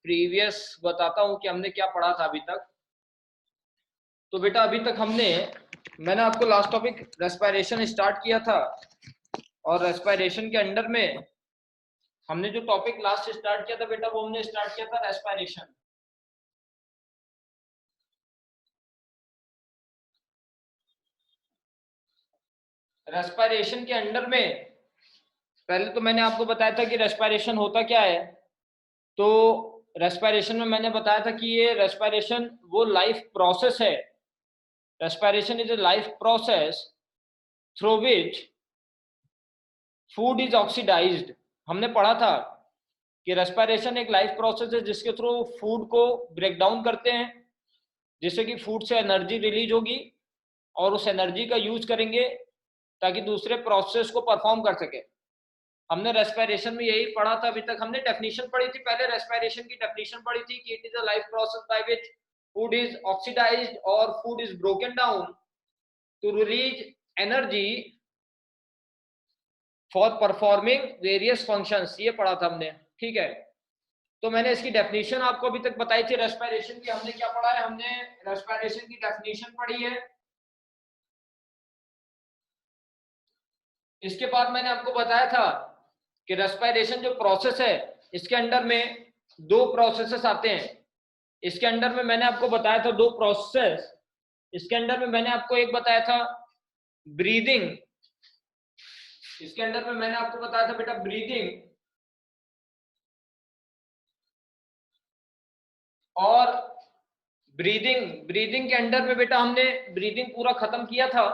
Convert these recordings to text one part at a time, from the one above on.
Previous बताता हूँ कि हमने क्या पढ़ा था अभी तक। तो बेटा अभी तक मैंने आपको लास्ट टॉपिक रेस्पिरेशन स्टार्ट किया था, और रेस्पिरेशन के अंडर में हमने जो टॉपिक लास्ट स्टार्ट किया था बेटा, वो हमने स्टार्ट किया था रेस्पिरेशन। रेस्पिरेशन के अंडर में पहले तो मैंने आपको बताया था कि रेस्पिरेशन होता क्या है। तो रेस्पिरेशन में मैंने बताया था कि ये रेस्पिरेशन वो लाइफ प्रोसेस है। Respiration is a life process through which food is oxidised. हमने पढ़ा था कि रेस्पिरेशन एक लाइफ प्रोसेस है जिसके थ्रू फूड को ब्रेक डाउन करते हैं, जिससे कि फूड से एनर्जी रिलीज होगी और उस एनर्जी का यूज करेंगे ताकि दूसरे प्रोसेस को परफॉर्म कर सके। हमने रेस्पिरेशन में यही पढ़ा था। अभी तक हमने डेफिनेशन पढ़ी थी, पहले रेस्पिरेशन की डेफिनेशन पढ़ी थी कि it is a life process by which food is oxidised और food is broken down to release energy for performing various functions. ये पढ़ा था हमने, ठीक है। तो मैंने इसकी डेफिनेशन आपको अभी तक बताई थी रेस्पिरेशन की। हमने क्या पढ़ा है, हमने रेस्पिरेशन की डेफिनेशन पढ़ी है। इसके बाद मैंने आपको बताया था कि रेस्पिरेशन जो प्रोसेस है, इसके अंडर में दो प्रोसेसेस आते हैं। इसके अंडर में मैंने आपको बताया था दो प्रोसेस। इसके अंडर में मैंने आपको एक बताया था ब्रीदिंग। इसके अंडर में मैंने आपको बताया था बेटा ब्रीदिंग, और ब्रीदिंग के अंडर में बेटा हमने ब्रीदिंग पूरा खत्म किया था।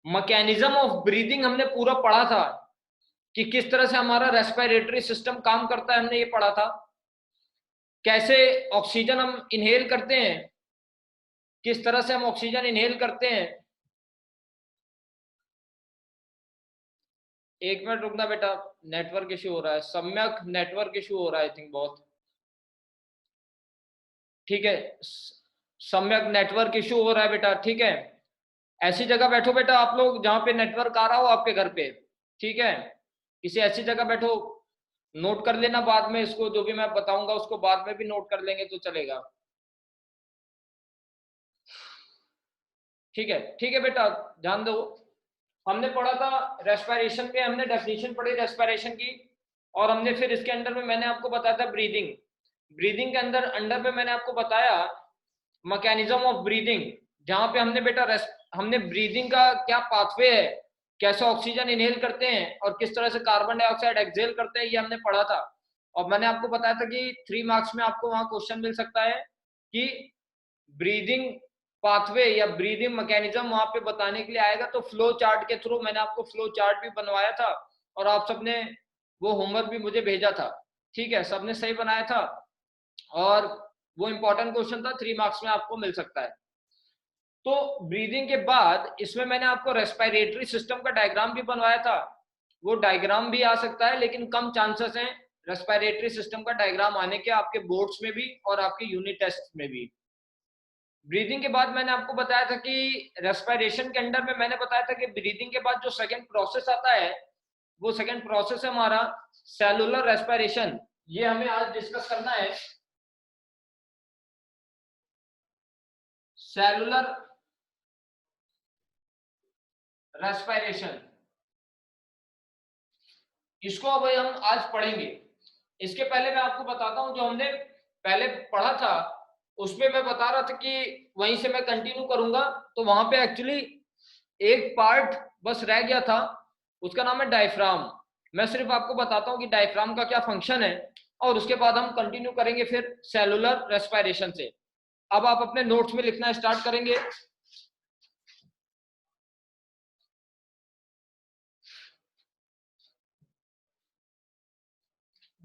मैकेनिज्म ऑफ ब्रीदिंग हमने पूरा पढ़ा था कि किस तरह से हमारा रेस्पिरेटरी सिस्टम काम करता है, हमने ये पढ़ा था। कैसे ऑक्सीजन हम इनहेल करते हैं, किस तरह से हम ऑक्सीजन इनहेल करते हैं। एक मिनट रुकना बेटा, नेटवर्क इशू हो रहा है, सम्यक नेटवर्क इशू हो रहा है आई थिंक बहुत। ठीक है, सम्यक नेटवर्क इशू हो रहा है बेटा, ठीक है। ऐसी जगह बैठो बेटा आप लोग जहां पे नेटवर्क आ रहा हो आपके घर पे, ठीक है। किसी ऐसी जगह बैठो, नोट कर लेना बाद में इसको, जो भी मैं बताऊंगा उसको बाद में भी नोट कर लेंगे तो चलेगा। ठीक है बेटा, ध्यान दो। हमने पढ़ा था रेस्पिरेशन में, हमने डेफिनेशन पढ़ी रेस्पिरेशन की, और हमने फिर इसके अंदर में मैंने आपको बताया था ब्रीदिंग। ब्रीदिंग के अंदर में मैंने आपको बताया मैकेनिज्म ऑफ ब्रीदिंग, जहां पे हमने बेटा हमने ब्रीदिंग का क्या पाथवे है, कैसे ऑक्सीजन इनहेल करते हैं और किस तरह से कार्बन डाइऑक्साइड एक्सहेल करते हैं, ये हमने पढ़ा था। और मैंने आपको बताया था कि 3 मार्क्स में आपको वहां क्वेश्चन मिल सकता है कि ब्रीदिंग पाथवे या ब्रीदिंग मैकेनिज्म वहां पे बताने के लिए आएगा। तो फ्लो चार्ट के थ्रू मैंने आपको फ्लो चार्ट भी बनवाया था, और आप सबने वो होमवर्क भी मुझे भेजा था, ठीक है। सबने सही बनाया था, और वो इंपॉर्टेंट क्वेश्चन था, 3 मार्क्स में आपको मिल सकता है। तो ब्रीदिंग के बाद इसमें मैंने आपको रेस्पिरेटरी सिस्टम का डायग्राम भी बनवाया था। वो डायग्राम भी आ सकता है, लेकिन कम चांसेस हैं रेस्पिरेटरी सिस्टम का डायग्राम आने के, आपके बोर्ड्स में भी और आपके यूनिट टेस्ट में भी। ब्रीदिंग के बाद मैंने आपको बताया था कि रेस्पिरेशन के अंडर में मैंने बताया था कि ब्रीदिंग के बाद जो सेकंड प्रोसेस आता है, वो सेकंड प्रोसेस है हमारा सेलुलर रेस्पिरेशन। ये हमें आज डिस्कस करना है, सेलुलर रेस्पिरेशन। इसको अब हम आज पढ़ेंगे। इसके पहले मैं आपको बताता हूं, जो हमने पहले पढ़ा था उसमें मैं बता रहा था कि वहीं से मैं कंटिन्यू करूंगा। तो वहां पे एक्चुअली एक पार्ट बस रह गया था, उसका नाम है डायफ्राम। मैं सिर्फ आपको बताता हूं कि डायफ्राम का क्या फंक्शन है, और उसके बाद हम कंटिन्यू करेंगे फिर सेलुलर रेस्पिरेशन से। अब आप अपने नोट्स में लिखना स्टार्ट करेंगे।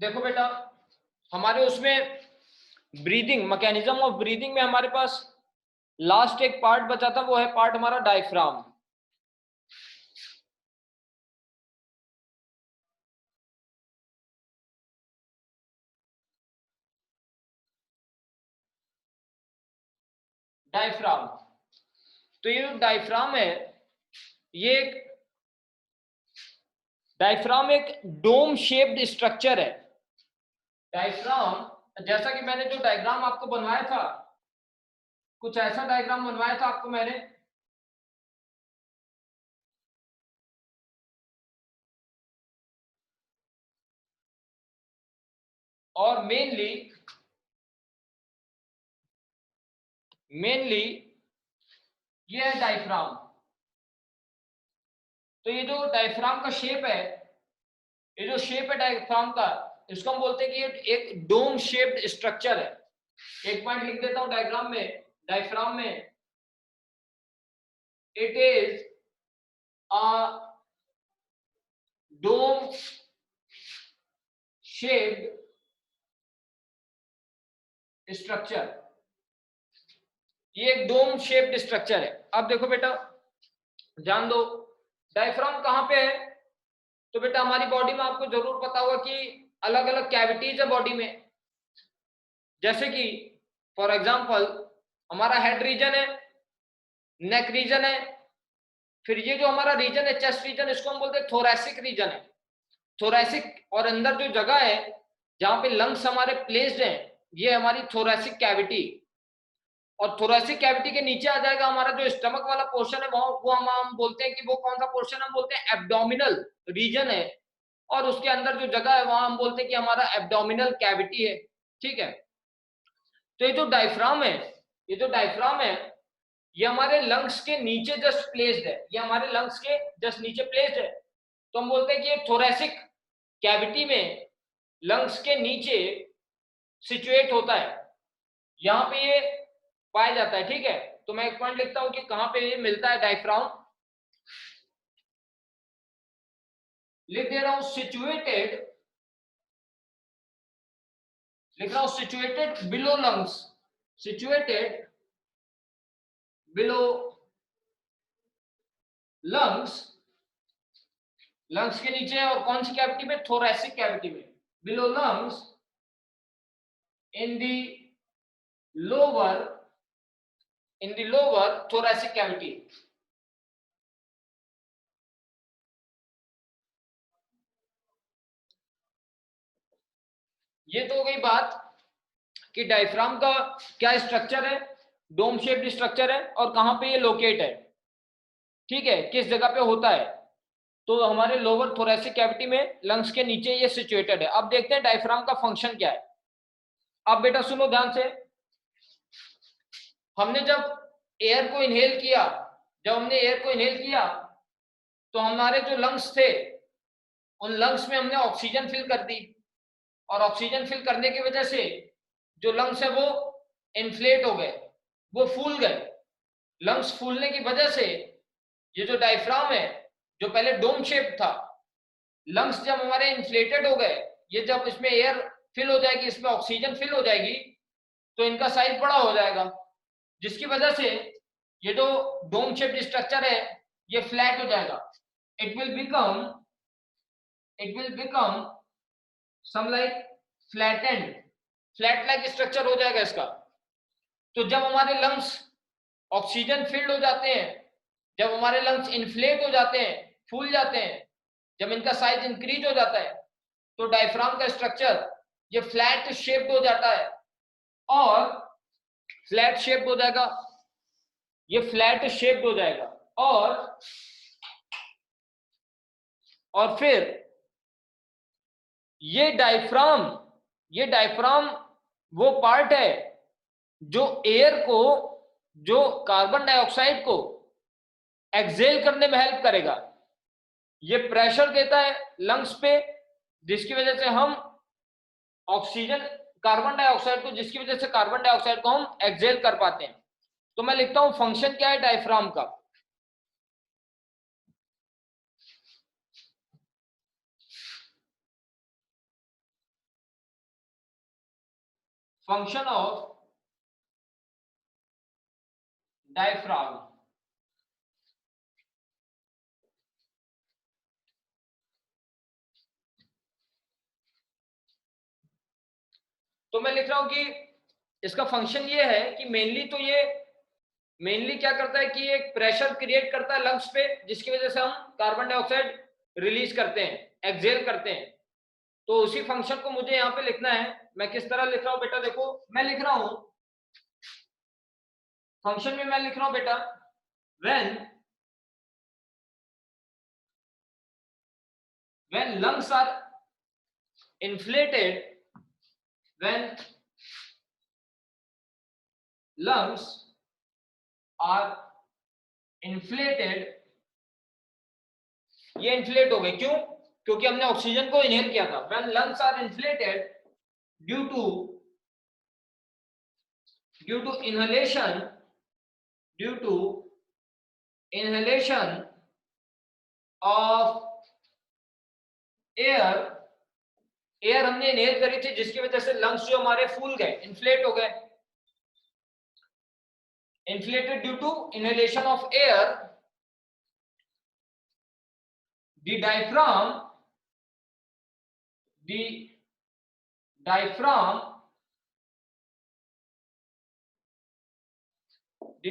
देखो बेटा, हमारे उसमें ब्रीदिंग मैकेनिज्म ऑफ ब्रीदिंग में हमारे पास लास्ट एक पार्ट बचा था, वो है पार्ट हमारा डायफ्राम। डायफ्राम, तो ये जो डायफ्राम है, ये डायफ्राम एक डोम शेप्ड स्ट्रक्चर है। डायफ्राम जैसा कि मैंने जो डायग्राम आपको बनवाया था, कुछ ऐसा डायग्राम बनवाया था आपको मैंने, और मेनली ये है डायफ्राम। तो ये जो डायफ्राम का शेप है, ये जो शेप है डायफ्राम का, इसको हम बोलते हैं कि ये एक डोम शेप्ड स्ट्रक्चर है। एक पॉइंट लिख देता हूं डायग्राम में, डायफ्राम में, it is a dome shaped structure. ये एक डोम शेप्ड स्ट्रक्चर है। अब देखो बेटा, जान दो डायफ्राम कहां पे है। तो बेटा हमारी बॉडी में आपको जरूर पता होगा कि अलग अलग कैविटीज है बॉडी में। जैसे कि फॉर एग्जांपल हमारा हेड रीजन है, नेक रीजन है, फिर ये जो हमारा रीजन है चेस्ट रीजन, इसको हम बोलते हैं थोरैसिक रीजन है। थोरैसिक, और अंदर जो जगह है जहां पे लंग्स हमारे प्लेस्ड हैं, ये हमारी थोरैसिक कैविटी। और थोरैसिक कैविटी के नीचे आ जाएगा हमारा जो स्टमक वाला पोर्शन है, वो हम बोलते हैं कि वो कौन सा पोर्शन हम बोलते हैं, एब्डोमिनल रीजन है। और उसके अंदर जो जगह है वहां हम बोलते हैं कि हमारा एब्डोमिनल कैविटी है। ठीक है। तो ये जो डायफ्राम है, ये जो डायफ्राम है, ये हमारे लंग्स के नीचे जस्ट प्लेस्ड है, ये हमारे लंग्स के जस्ट नीचे प्लेस्ड है। तो हम बोलते हैं कि ये थोरैसिक कैविटी में लंग्स के नीचे सिचुएट होता है, यहां पे ये पाया जाता है। ठीक है। तो मैं एक पॉइंट लिखता हूं कि कहां पे ये मिलता है डायफ्राम। लिख दे रहा हूं सिचुएटेड, लिख रहा हूं situated below lungs, situated below lungs, lungs के नीचे है। और कौन सी कैविटी में, थोरैसिक कैविटी में। Below lungs in the lower, in the lower thoracic cavity. ये तो हो गई बात कि डायफ्राम का क्या स्ट्रक्चर है, डोम शेप्ड स्ट्रक्चर है, और कहां पे ये लोकेट है। ठीक है, किस जगह पे होता है। तो हमारे लोअर थोरैसिक कैविटी में लंग्स के नीचे ये सिचुएटेड है। अब देखते हैं डायफ्राम का फंक्शन क्या है। अब बेटा सुनो ध्यान से, हमने जब एयर को इनहेल किया, जब हमने एयर को इनहेल किया, तो हमारे जो लंग्स थे, उन लंग्स में हमने ऑक्सीजन फिल कर दी। और ऑक्सीजन फिल करने की वजह से जो लंग्स है वो इन्फ्लेट हो गए, वो फूल गए। लंग्स फूलने की वजह से ये जो डायफ्राम है, जो पहले डोम शेप था, लंग्स जब हमारे इन्फ्लेटेड हो गए, ये जब इसमें एयर फिल हो जाएगी, इसमें ऑक्सीजन फिल हो जाएगी, तो इनका साइज बड़ा हो जाएगा, जिसकी वजह से ये जो डोम शेप स्ट्रक्चर है ये फ्लैट हो जाएगा। It will become some like flattened, flat like structure हो जाएगा इसका। तो जब हमारे लंग्स ऑक्सीजन फिल्ड हो जाते हैं, जब हमारे लंग्स इन्फ्लेट हो जाते हैं, फूल जाते हैं, जब इनका साइज इंक्रीज हो जाता है, तो डायफ्राम का स्ट्रक्चर ये फ्लैट शेप्ड हो जाता है। और फ्लैट शेप्ड हो जाएगा, ये फ्लैट शेप्ड हो जाएगा। और फिर ये डायफ्राम वो पार्ट है जो एयर को, जो कार्बन डाइऑक्साइड को एक्सेल करने में हेल्प करेगा। ये प्रेशर देता है लंग्स पे, जिसकी वजह से हम ऑक्सीजन, कार्बन डाइऑक्साइड को, जिसकी वजह से कार्बन डाइऑक्साइड को हम एक्सेल कर पाते हैं। तो मैं लिखता हूं फंक्शन क्या है डायफ्राम का। फंक्शन ऑफ डायफ्राम, तो मैं लिख रहा हूं कि इसका फंक्शन ये है कि मेनली क्या करता है कि एक प्रेशर क्रिएट करता है लंग्स पे, जिसकी वजह से हम कार्बन डाइऑक्साइड रिलीज करते हैं, एक्सहेल करते हैं। तो उसी फंक्शन को मुझे यहाँ पे लिखना है। मैं किस तरह लिख रहा हूँ बेटा, देखो मैं लिख रहा हूं फंक्शन में, मैं लिख रहा हूं बेटा when lungs are inflated, when lungs are inflated, ये इन्फ्लेट हो गए, क्यों? क्योंकि हमने ऑक्सीजन को इनहेल किया था। when lungs are inflated due to inhalation, due to inhalation of air, air हमने इनहेल करी थी जिसकी वजह से लंग्स जो हमारे फूल गए, इन्फ्लेट हो गए। Inflated due to inhalation of air, the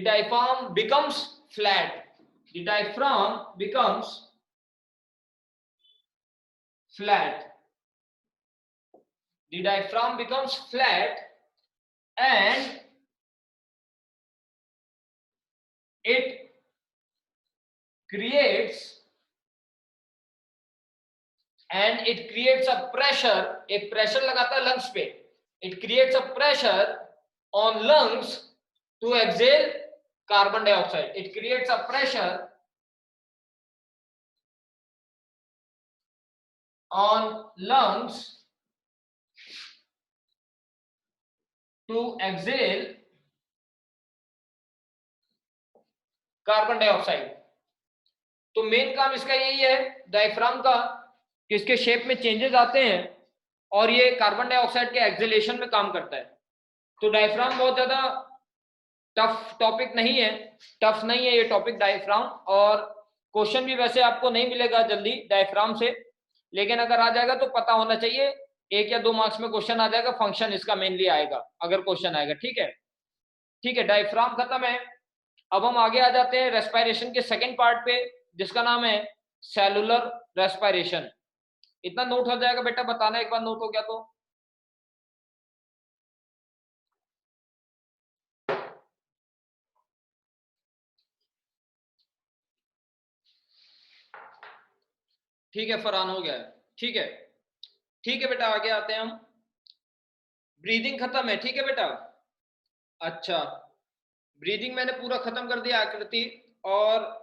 diaphragm becomes flat. The diaphragm becomes flat. The diaphragm becomes flat and it creates a pressure, एक प्रेशर लगाता है लंग्स पे। It creates a pressure on lungs to exhale carbon dioxide. It creates a pressure on lungs to exhale carbon dioxide. तो main काम इसका यही है diaphragm का कि इसके शेप में चेंजेस आते हैं और ये कार्बन डाइऑक्साइड के एक्सेलेशन में काम करता है। तो डायफ्राम बहुत ज्यादा टफ टॉपिक नहीं है, टफ नहीं है ये टॉपिक डायफ्राम, और क्वेश्चन भी वैसे आपको नहीं मिलेगा जल्दी डायफ्राम से, लेकिन अगर आ जाएगा तो पता होना चाहिए, 1 या 2 मार्क्स में क्वेश्चन आ जाएगा, फंक्शन इसका मेनली आएगा अगर क्वेश्चन आएगा। ठीक है, ठीक है, डायफ्राम खत्म है। अब हम आगे आ जाते हैं रेस्पिरेशन के सेकंड पार्ट पे, जिसका नाम है सेलुलर रेस्पिरेशन। इतना नोट हो जाएगा बेटा, बताना एक बार नोट हो गया तो। ठीक है फरहान, हो गया है। ठीक है, ठीक है बेटा, आगे आते हैं हम। ब्रीदिंग खत्म है, ठीक है बेटा। अच्छा, ब्रीदिंग मैंने पूरा खत्म कर दिया आकृति, और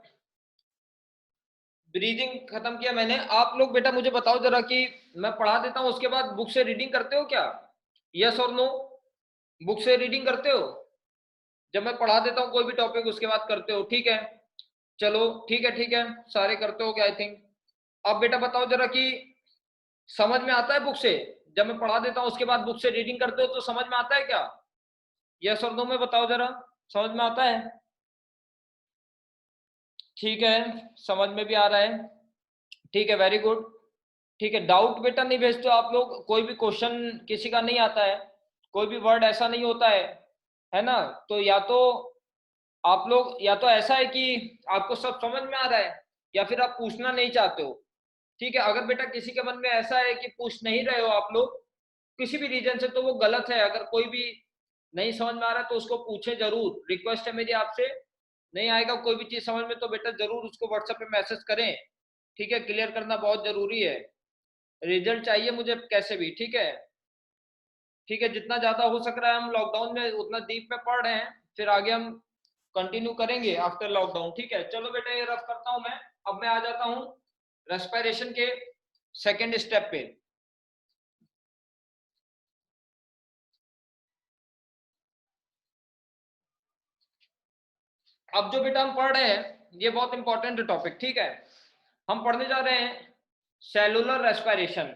ब्रीदिंग खत्म किया मैंने। आप लोग बेटा मुझे बताओ जरा कि मैं पढ़ा देता हूं उसके बाद बुक से रीडिंग करते हो क्या? यस और नो? बुक से रीडिंग करते हो? जब मैं पढ़ा देता हूं कोई भी टॉपिक उसके बाद करते हो? ठीक है, चलो ठीक है, ठीक है, सारे करते हो क्या आई थिंक। अब बेटा बताओ जरा कि समझ में आता है बुक से? जब मैं पढ़ा देता हूं उसके बाद बुक से रीडिंग करते हो तो समझ में आता है क्या? यस और नो में बताओ जरा, समझ में आता है? ठीक है, समझ में भी आ रहा है, ठीक है, वेरी गुड। ठीक है, डाउट बेटा नहीं भेजते हो आप लोग? कोई भी क्वेश्चन किसी का नहीं आता है, कोई भी वर्ड ऐसा नहीं होता है ना? तो या तो आप लोग, या तो ऐसा है कि आपको सब समझ में आ रहा है, या फिर आप पूछना नहीं चाहते हो। ठीक है, अगर बेटा किसी के मन में ऐसा है कि पूछ नहीं रहे हो आप लोग किसी भी रीजन से, तो वो गलत है। अगर कोई भी नहीं समझ में आ रहा है तो उसको पूछे जरूर, रिक्वेस्ट है मेरी आपसे। नहीं आएगा कोई भी चीज समझ में तो बेटा जरूर उसको व्हाट्सएप पे मैसेज करें। ठीक है, क्लियर करना बहुत जरूरी है, रिजल्ट चाहिए मुझे कैसे भी। ठीक है, ठीक है, जितना ज्यादा हो सक रहा है हम लॉकडाउन में उतना डीप में पढ़ रहे हैं, फिर आगे हम कंटिन्यू करेंगे आफ्टर लॉकडाउन। ठीक है, चलो बेटा ये रफ करता हूं मैं। अब मैं आ जाता हूं रेस्पिरेशन के सेकेंड स्टेप पे। अब जो बेटा हम पढ़ रहे हैं ये बहुत इंपॉर्टेंट टॉपिक, ठीक है। हम पढ़ने जा रहे हैं cellular respiration.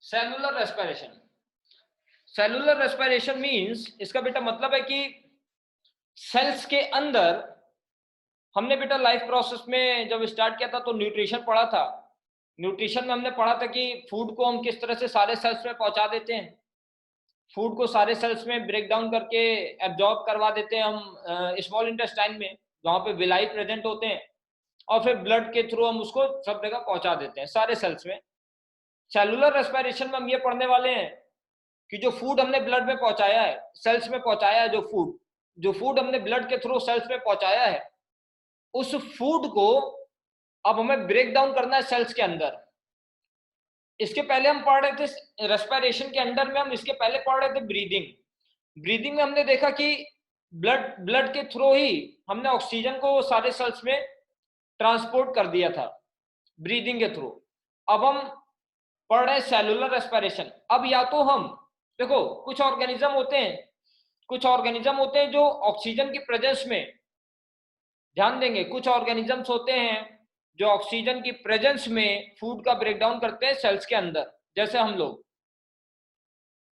Cellular respiration, cellular respiration means, इसका बेटा मतलब है कि सेल्स के अंदर, हमने बेटा लाइफ प्रोसेस में जब स्टार्ट किया था तो न्यूट्रिशन पढ़ा था। न्यूट्रिशन में हमने पढ़ा था कि फूड को हम किस तरह से सारे सेल्स में पहुंचा देते हैं। फूड को सारे सेल्स में ब्रेक डाउन करके एब्जॉर्ब करवा देते हैं हम स्मॉल इंटेस्टाइन में, वहां पे विलाई प्रेजेंट होते हैं, और फिर ब्लड के थ्रू हम उसको सब जगह पहुंचा देते हैं सारे सेल्स में। सेलुलर रेस्पिरेशन में हम ये पढ़ने वाले हैं कि जो फूड हमने ब्लड में पहुंचाया है, सेल्स में पहुंचाया है, जो फूड हमने ब्लड के थ्रू सेल्स में पहुंचाया है, उस फूड को अब हमें ब्रेक डाउन करना है सेल्स के अंदर। इसके पहले हम पढ़ रहे थे रेस्पिरेशन के अंडर में, हम इसके पहले पढ़ रहे थे ब्रीदिंग। ब्रीदिंग में हमने देखा कि ब्लड के थ्रू ही हमने ऑक्सीजन को सारे सेल्स में ट्रांसपोर्ट कर दिया था ब्रीदिंग के थ्रू। अब हम पढ़ रहे हैं सेलुलर रेस्पिरेशन। अब या तो हम देखो, कुछ ऑर्गेनिज्म होते हैं जो ऑक्सीजन की प्रेजेंस में, ध्यान देंगे, कुछ ऑर्गेनिजम्स होते हैं जो ऑक्सीजन की प्रेजेंस में फूड का ब्रेकडाउन करते हैं सेल्स के अंदर, जैसे हम लोग।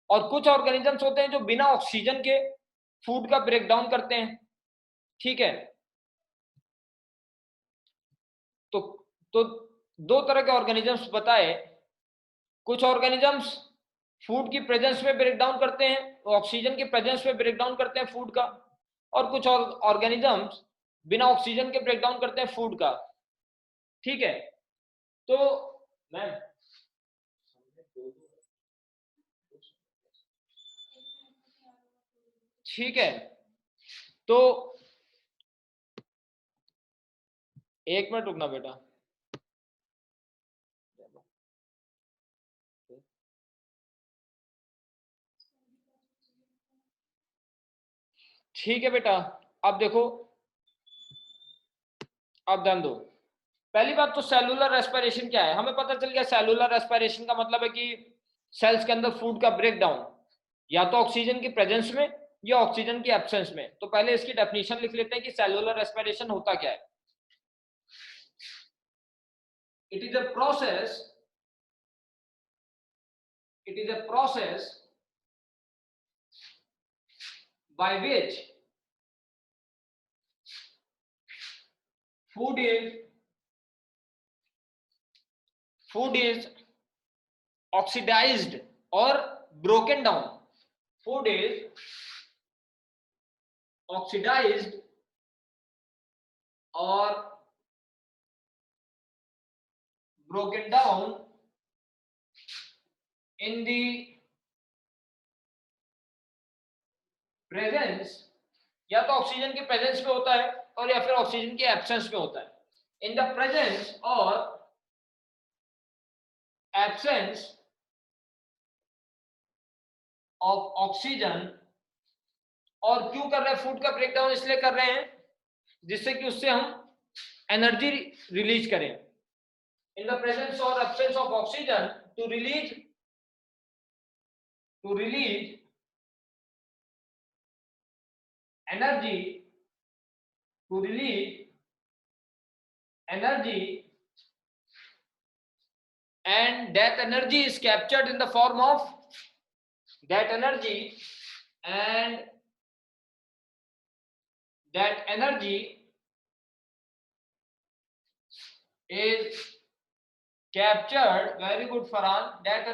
और कुछ ऑर्गेनिजम्स होते हैं जो बिना ऑक्सीजन के फूड का ब्रेकडाउन करते हैं, ठीक है। तो दो तरह के ऑर्गेनिजम्स बताए। कुछ ऑर्गेनिजम्स फूड की प्रेजेंस में ब्रेकडाउन करते हैं, ऑक्सीजन की प्रेजेंस में ब्रेकडाउन करते हैं फूड का, और कुछ ऑर्गेनिजम्स बिना ऑक्सीजन के ब्रेकडाउन करते हैं फूड का, ठीक है। तो मैम ठीक है, तो 1 मिनट रुकना बेटा। ठीक है बेटा, अब देखो, अब ध्यान दो। पहली बात तो सेलुलर रेस्पिरेशन क्या है, हमें पता चल गया। सेलुलर रेस्पिरेशन का मतलब है कि सेल्स के अंदर फूड का ब्रेक डाउन या तो ऑक्सीजन की प्रेजेंस में या ऑक्सीजन की एब्सेंस में। तो पहले इसकी डेफिनेशन लिख लेते हैं कि सेलुलर रेस्पिरेशन होता क्या है। It is a process by which food is oxidized or broken down. Food is oxidized or broken down in the presence, या तो ऑक्सीजन की प्रेजेंस में होता है और या फिर ऑक्सीजन की एब्सेंस में होता है। इन द प्रेजेंस और एब्सेंस ऑफ ऑक्सीजन। और क्यों कर रहे हैं फूड का ब्रेकडाउन? इसलिए कर रहे हैं जिससे कि उससे हम एनर्जी रिलीज करें। इन द प्रेजेंस और absence of oxygen to release energy and that energy is captured in the form of that energy is captured, very good Farhan, that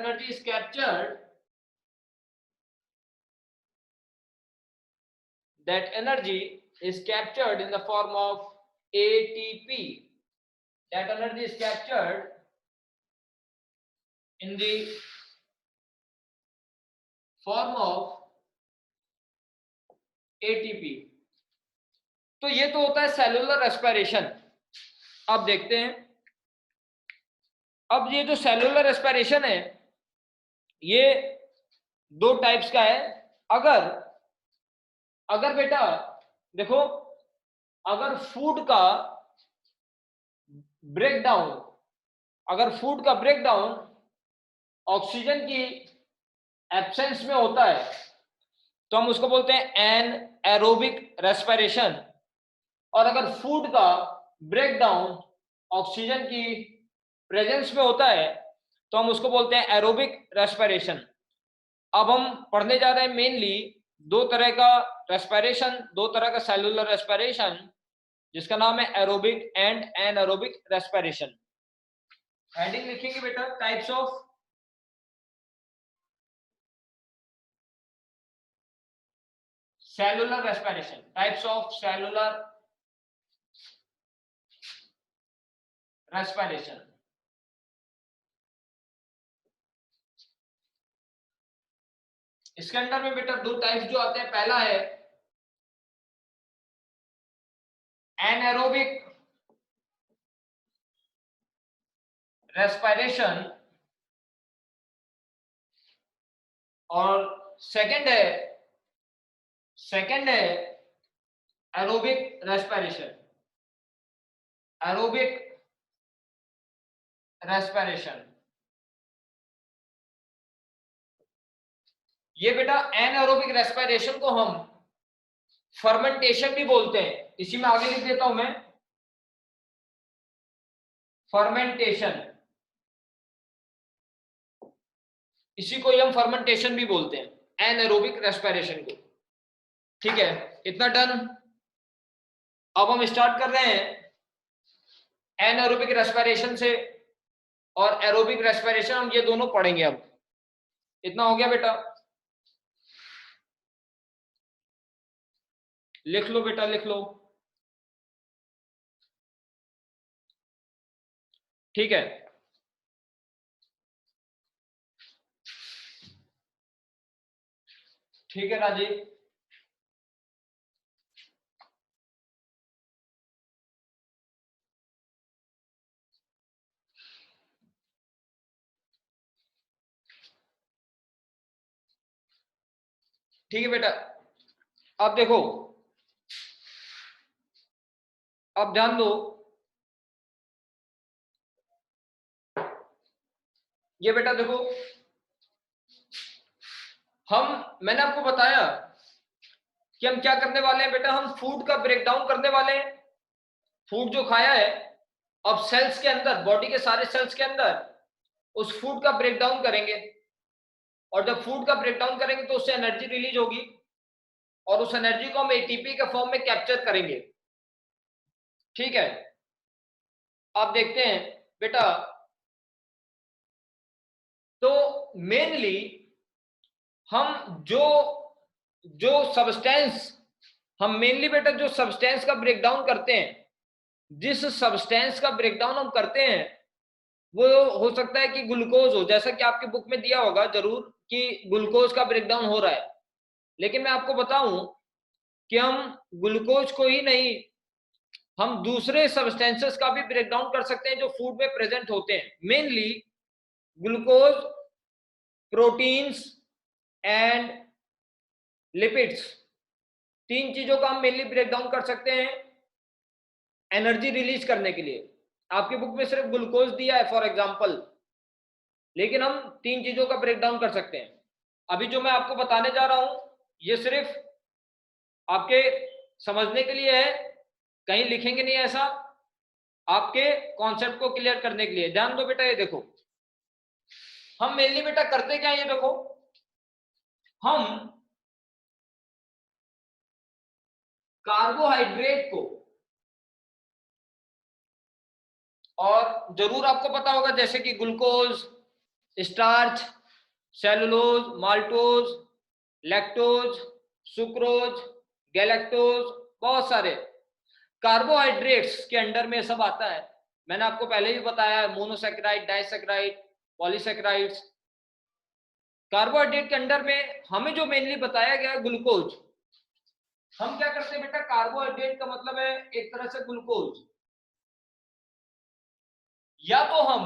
energy is captured in the form of ATP. That energy is captured in the form of ATP. तो ये तो होता है cellular respiration. अब देखते हैं, अब ये जो सेलुलर रेस्पिरेशन है ये 2 टाइप्स का है। अगर बेटा देखो, अगर फूड का ब्रेकडाउन ऑक्सीजन की एब्सेंस में होता है तो हम उसको बोलते हैं एनएरोबिक रेस्पिरेशन। और अगर फूड का ब्रेकडाउन ऑक्सीजन की प्रेजेंस में होता है तो हम उसको बोलते हैं एरोबिक रेस्पिरेशन। अब हम पढ़ने जा रहे हैं मेनली 2 तरह का रेस्पिरेशन, 2 तरह का सेलुलर रेस्पिरेशन, जिसका नाम है aerobic and anaerobic respiration. Heading लिखेंगे बेटा, types of cellular respiration, types of cellular respiration. इसके अंदर में बेटा दो टाइप्स जो आते हैं, पहला है एनारोबिक रेस्पिरेशन और सेकंड है एरोबिक रेस्पिरेशन। एरोबिक रेस्पिरेशन, ये बेटा एनारोबिक रेस्पिरेशन को हम फर्मेंटेशन भी बोलते हैं। इसी में आगे लिख देता हूं मैं, फर्मेंटेशन, इसी को हम फर्मेंटेशन भी बोलते हैं, एनारोबिक रेस्पिरेशन को। ठीक है, इतना डन। अब हम स्टार्ट कर रहे हैं एनारोबिक रेस्पिरेशन से, और एरोबिक रेस्पिरेशन हम ये दोनों पढ़ेंगे अब। इतना हो गया बेटा, लिख लो बेटा, लिख लो। ठीक है, ठीक है राजीव। ठीक है बेटा, अब देखो, अब ध्यान दो, ये बेटा देखो, मैंने आपको बताया कि हम क्या करने वाले हैं बेटा, हम फूड का ब्रेकडाउन करने वाले हैं। फूड जो खाया है, अब सेल्स के अंदर, बॉडी के सारे सेल्स के अंदर उस फूड का ब्रेकडाउन करेंगे, और जब फूड का ब्रेकडाउन करेंगे तो उससे एनर्जी रिलीज होगी, और उस एनर्जी को हम एटीपी के फॉर्म में कैप्चर करेंगे। ठीक है, आप देखते हैं बेटा, तो मेनली हम जो सब्सटेंस, हम मेनली बेटा जो सब्सटेंस का ब्रेकडाउन करते हैं, जिस सब्सटेंस का ब्रेकडाउन हम करते हैं, वो हो सकता है कि ग्लूकोज हो, जैसा कि आपकी बुक में दिया होगा जरूर कि ग्लूकोज का ब्रेकडाउन हो रहा है। लेकिन मैं आपको बताऊं कि हम ग्लूकोज को ही नहीं, हम दूसरे सब्सटेंसेस का भी ब्रेकडाउन कर सकते हैं जो फूड में प्रेजेंट होते हैं। Mainly glucose, proteins and lipids, तीन चीजों का हम मेनली ब्रेकडाउन कर सकते हैं एनर्जी रिलीज करने के लिए। आपकी बुक में सिर्फ ग्लूकोज दिया है फॉर एग्जांपल, लेकिन हम तीन चीजों का ब्रेकडाउन कर सकते हैं। अभी जो मैं आपको बताने जा रहा हूं, ये सिर्फ आपके समझने के लिए है, कहीं लिखेंगे नहीं ऐसा, आपके कॉन्सेप्ट को क्लियर करने के लिए। ध्यान दो बेटा, ये देखो, हम मेनली बेटा करते क्या है, ये देखो, हम कार्बोहाइड्रेट को, और जरूर आपको पता होगा जैसे कि glucose, starch, cellulose, maltose, lactose, sucrose, galactose, बहुत सारे कार्बोहाइड्रेट्स के अंडर में सब आता है। मैंने आपको पहले भी बताया है, मोनोसैकेराइड, डाइसैकेराइड, पॉलीसैकेराइड्स। कार्बोहाइड्रेट के अंडर में हमें जो मेनली बताया गया है ग्लूकोज। हम क्या करते हैं बेटा, कार्बोहाइड्रेट का मतलब है एक तरह से ग्लूकोज, या तो हम,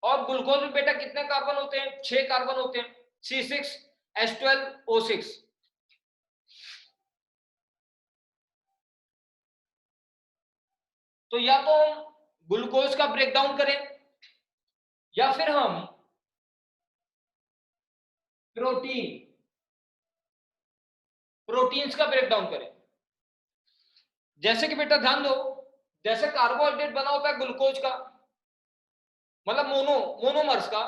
और ग्लूकोज में बेटा कितने कार्बन होते हैं, 6 कार्बन होते हैं, C6H12O6। तो या तो हम ग्लूकोज का ब्रेकडाउन करें, या फिर हम प्रोटीन्स का ब्रेकडाउन करें। जैसे कि बेटा ध्यान दो, जैसे कार्बोहाइड्रेट बना होता है ग्लूकोज का, मतलब मोनोमर्स का,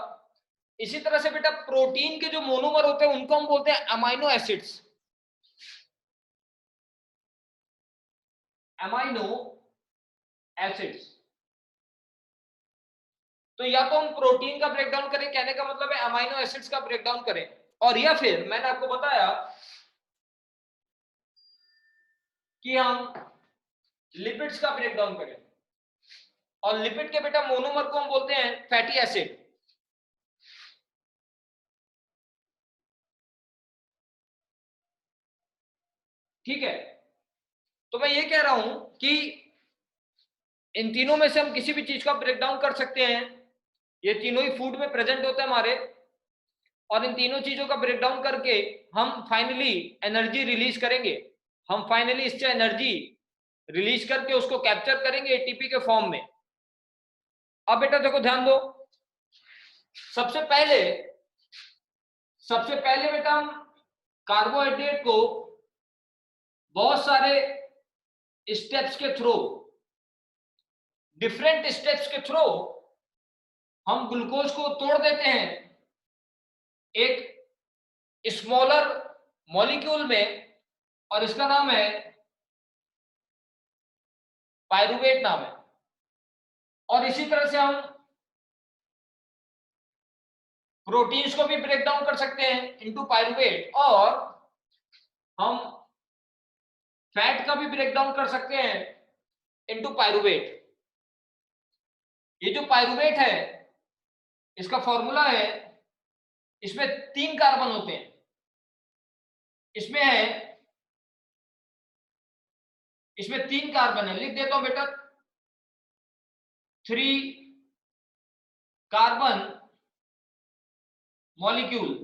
इसी तरह से बेटा प्रोटीन के जो मोनोमर होते हैं उनको हम बोलते हैं अमाइनो एसिड्स। Amino acids. तो या तो हम प्रोटीन का ब्रेकडाउन करें, कहने का मतलब है अमाइनो एसिड्स का ब्रेकडाउन करें, और या फिर मैंने आपको बताया कि हम लिपिड्स का ब्रेक डाउन करें, और लिपिड के बेटा मोनोमर को हम बोलते हैं फैटी एसिड। ठीक है, तो मैं ये कह रहा हूं कि इन तीनों में से हम किसी भी चीज का ब्रेक डाउन कर सकते हैं, ये तीनों ही फूड में प्रेजेंट होते हैं हमारे, और इन तीनों चीजों का ब्रेक डाउन करके हम फाइनली एनर्जी रिलीज करेंगे, हम फाइनली इससे एनर्जी रिलीज करके उसको कैप्चर करेंगे एटीपी के फॉर्म में। अब बेटा देखो ध्यान दो, सबसे पहले बेटा हम कार्बोहाइड्रेट को बहुत सारे स्टेप्स के थ्रू, डिफरेंट स्टेप्स के थ्रू हम ग्लूकोज को तोड़ देते हैं एक स्मॉलर मॉलिक्यूल में, और इसका नाम है पायरुवेट नाम है। और इसी तरह से हम प्रोटीन्स को भी ब्रेक डाउन कर सकते हैं इनटू पायरुवेट, और हम फैट का भी ब्रेक डाउन कर सकते हैं इनटू पायरुवेट। ये जो पायरुवेट है इसका फॉर्मूला है, इसमें 3 कार्बन होते हैं, इसमें 3 कार्बन है, लिख देता हूं बेटा 3 कार्बन मॉलिक्यूल।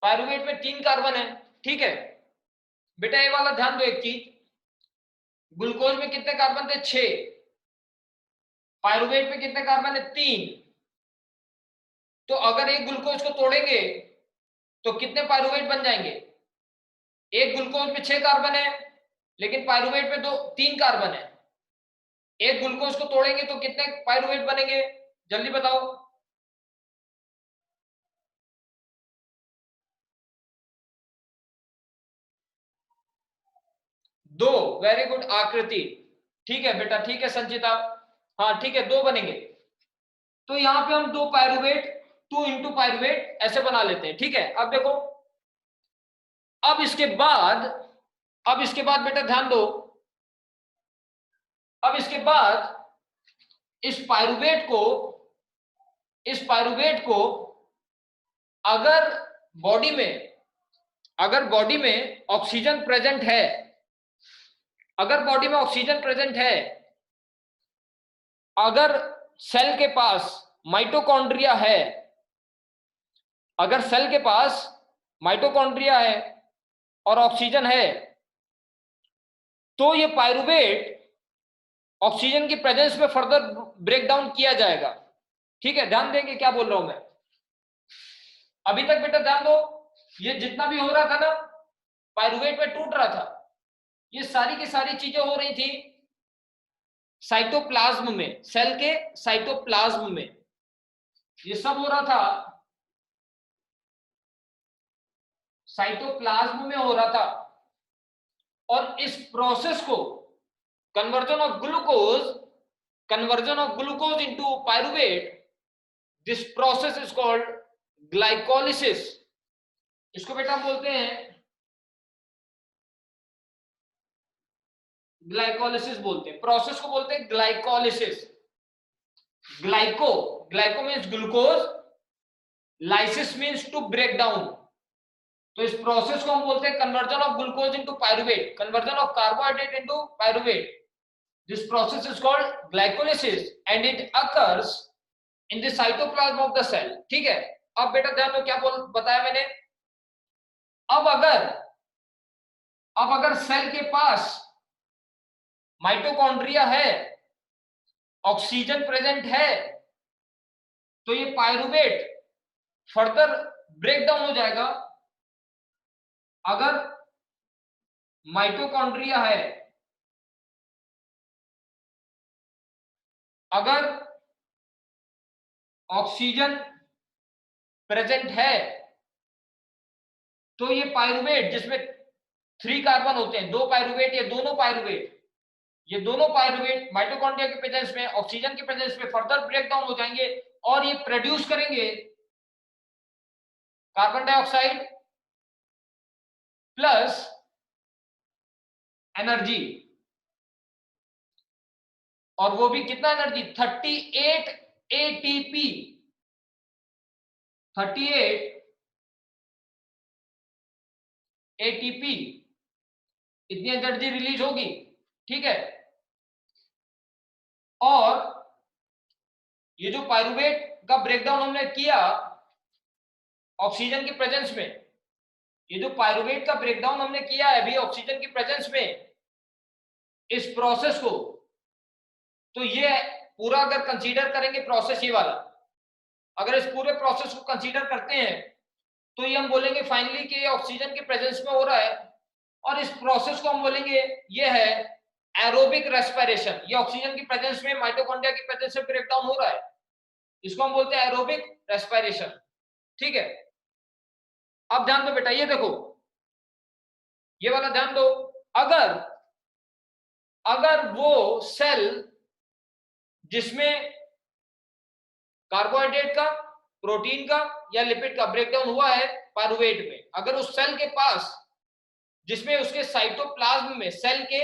पायरुवेट में 3 कार्बन है। ठीक है बेटा, ये वाला ध्यान दो एक चीज, ग्लूकोज में कितने कार्बन थे 6, पायरुवेट में कितने कार्बन है 3। तो अगर एक ग्लूकोज को तोड़ेंगे तो कितने पायरुवेट बन जाएंगे? एक ग्लूकोज में 6 कार्बन है, लेकिन पायरुवेट में 3 कार्बन है। एक ग्लूकोज को तोड़ेंगे तो कितने पायरुवेट बनेंगे, जल्दी बताओ। 2। वेरी गुड आकृति, ठीक है बेटा, ठीक है संचिता, हाँ ठीक है 2 बनेंगे। तो यहां पे हम 2 पायरुवेट, 2 इंटू पायरुवेट ऐसे बना लेते हैं। ठीक है, अब देखो, अब इसके बाद बेटा ध्यान दो, अब इसके बाद इस पायरुवेट को अगर बॉडी में ऑक्सीजन प्रेजेंट है, अगर बॉडी में ऑक्सीजन प्रेजेंट है, अगर सेल के पास माइटोकॉन्ड्रिया है, अगर सेल के पास माइटोकॉन्ड्रिया है और ऑक्सीजन है, तो ये पायरुवेट ऑक्सीजन की प्रेजेंस में फर्दर ब्रेक डाउन किया जाएगा। ठीक है, ध्यान देंगे क्या बोल रहा हूं मैं। अभी तक बेटा ध्यान दो, ये जितना भी हो रहा था ना पायरुवेट में टूट रहा था, ये सारी की सारी चीजें हो रही थी साइटोप्लाज्म में, सेल के साइटोप्लाज्म में ये सब हो रहा था, साइटोप्लाज्म में हो रहा था। और इस प्रोसेस को conversion of glucose into pyruvate, this process is called glycolysis. इसको बेटा हम बोलते हैं ग्लाइकोलिसिस, बोलते हैं प्रोसेस को, बोलते हैं glycolysis. Glyco means glucose, lysis means to break down. तो इस प्रोसेस को हम बोलते हैं conversion of glucose into pyruvate, conversion of carbohydrate into pyruvate. This process is called glycolysis and it occurs in the cytoplasm of the cell. ठीक है, अब बेटा ध्यान दो क्या बताया मैंने। अब अगर सेल के पास माइटोकॉन्ड्रिया है, ऑक्सीजन प्रेजेंट है, तो ये पायरुवेट फर्दर ब्रेक डाउन हो जाएगा। अगर माइटोकॉन्ड्रिया है, अगर ऑक्सीजन प्रेजेंट है, तो ये पायरुवेट जिसमें 3 कार्बन होते हैं, 2 पायरुवेट, ये दोनों पायरुवेट माइटोकॉन्ड्रिया के प्रेजेंस में, ऑक्सीजन के प्रेजेंस में फर्दर ब्रेक डाउन हो जाएंगे और ये प्रोड्यूस करेंगे कार्बन डाइऑक्साइड प्लस एनर्जी, और वो भी कितना एनर्जी, 38 एटीपी, 38 एटीपी, इतनी एनर्जी रिलीज होगी, ठीक है। और ये जो पायरुवेट का ब्रेकडाउन हमने किया ऑक्सीजन की प्रेजेंस में, ये जो पायरुवेट का ब्रेकडाउन हमने किया है अभी ऑक्सीजन की प्रेजेंस में, इस प्रोसेस को, तो ये पूरा अगर कंसीडर करेंगे प्रोसेस, ये वाला अगर इस पूरे प्रोसेस को कंसीडर करते हैं तो ये हम बोलेंगे फाइनली कि ये ऑक्सीजन के प्रेजेंस में हो रहा है, और इस प्रोसेस को हम बोलेंगे ये है एरोबिक रेस्पिरेशन। ये ऑक्सीजन की प्रेजेंस में माइटोकॉन्ड्रिया की प्रेजेंस में ब्रेकडाउन हो रहा है, इसको हम बोलते हैं एरोबिक रेस्पिरेशन, ठीक है। अब ध्यान दो बेटा, ये देखो, ये वाला ध्यान दो, अगर अगर वो सेल जिसमें कार्बोहाइड्रेट का, प्रोटीन का या लिपिड का ब्रेकडाउन हुआ है पायरुवेट में, अगर उस सेल के पास जिसमें उसके साइटोप्लाज्म में, सेल के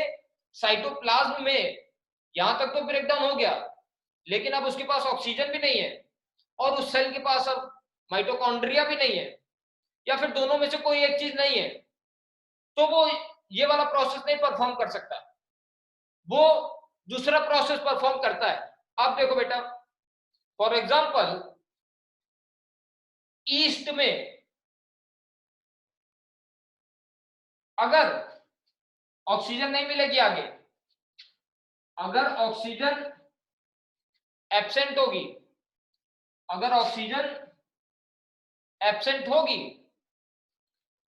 साइटोप्लाज्म में यहां तक तो ब्रेकडाउन हो गया, लेकिन अब उसके पास ऑक्सीजन भी नहीं है और उस सेल के पास अब माइटोकॉन्ड्रिया भी नहीं है, या फिर दोनों में से कोई एक चीज नहीं है, तो वो ये वाला प्रोसेस नहीं परफॉर्म कर सकता, वो दूसरा प्रोसेस परफॉर्म करता है। आप देखो बेटा, फॉर एग्जांपल ईस्ट में अगर ऑक्सीजन नहीं मिलेगी आगे, अगर ऑक्सीजन एब्सेंट होगी, अगर ऑक्सीजन एब्सेंट होगी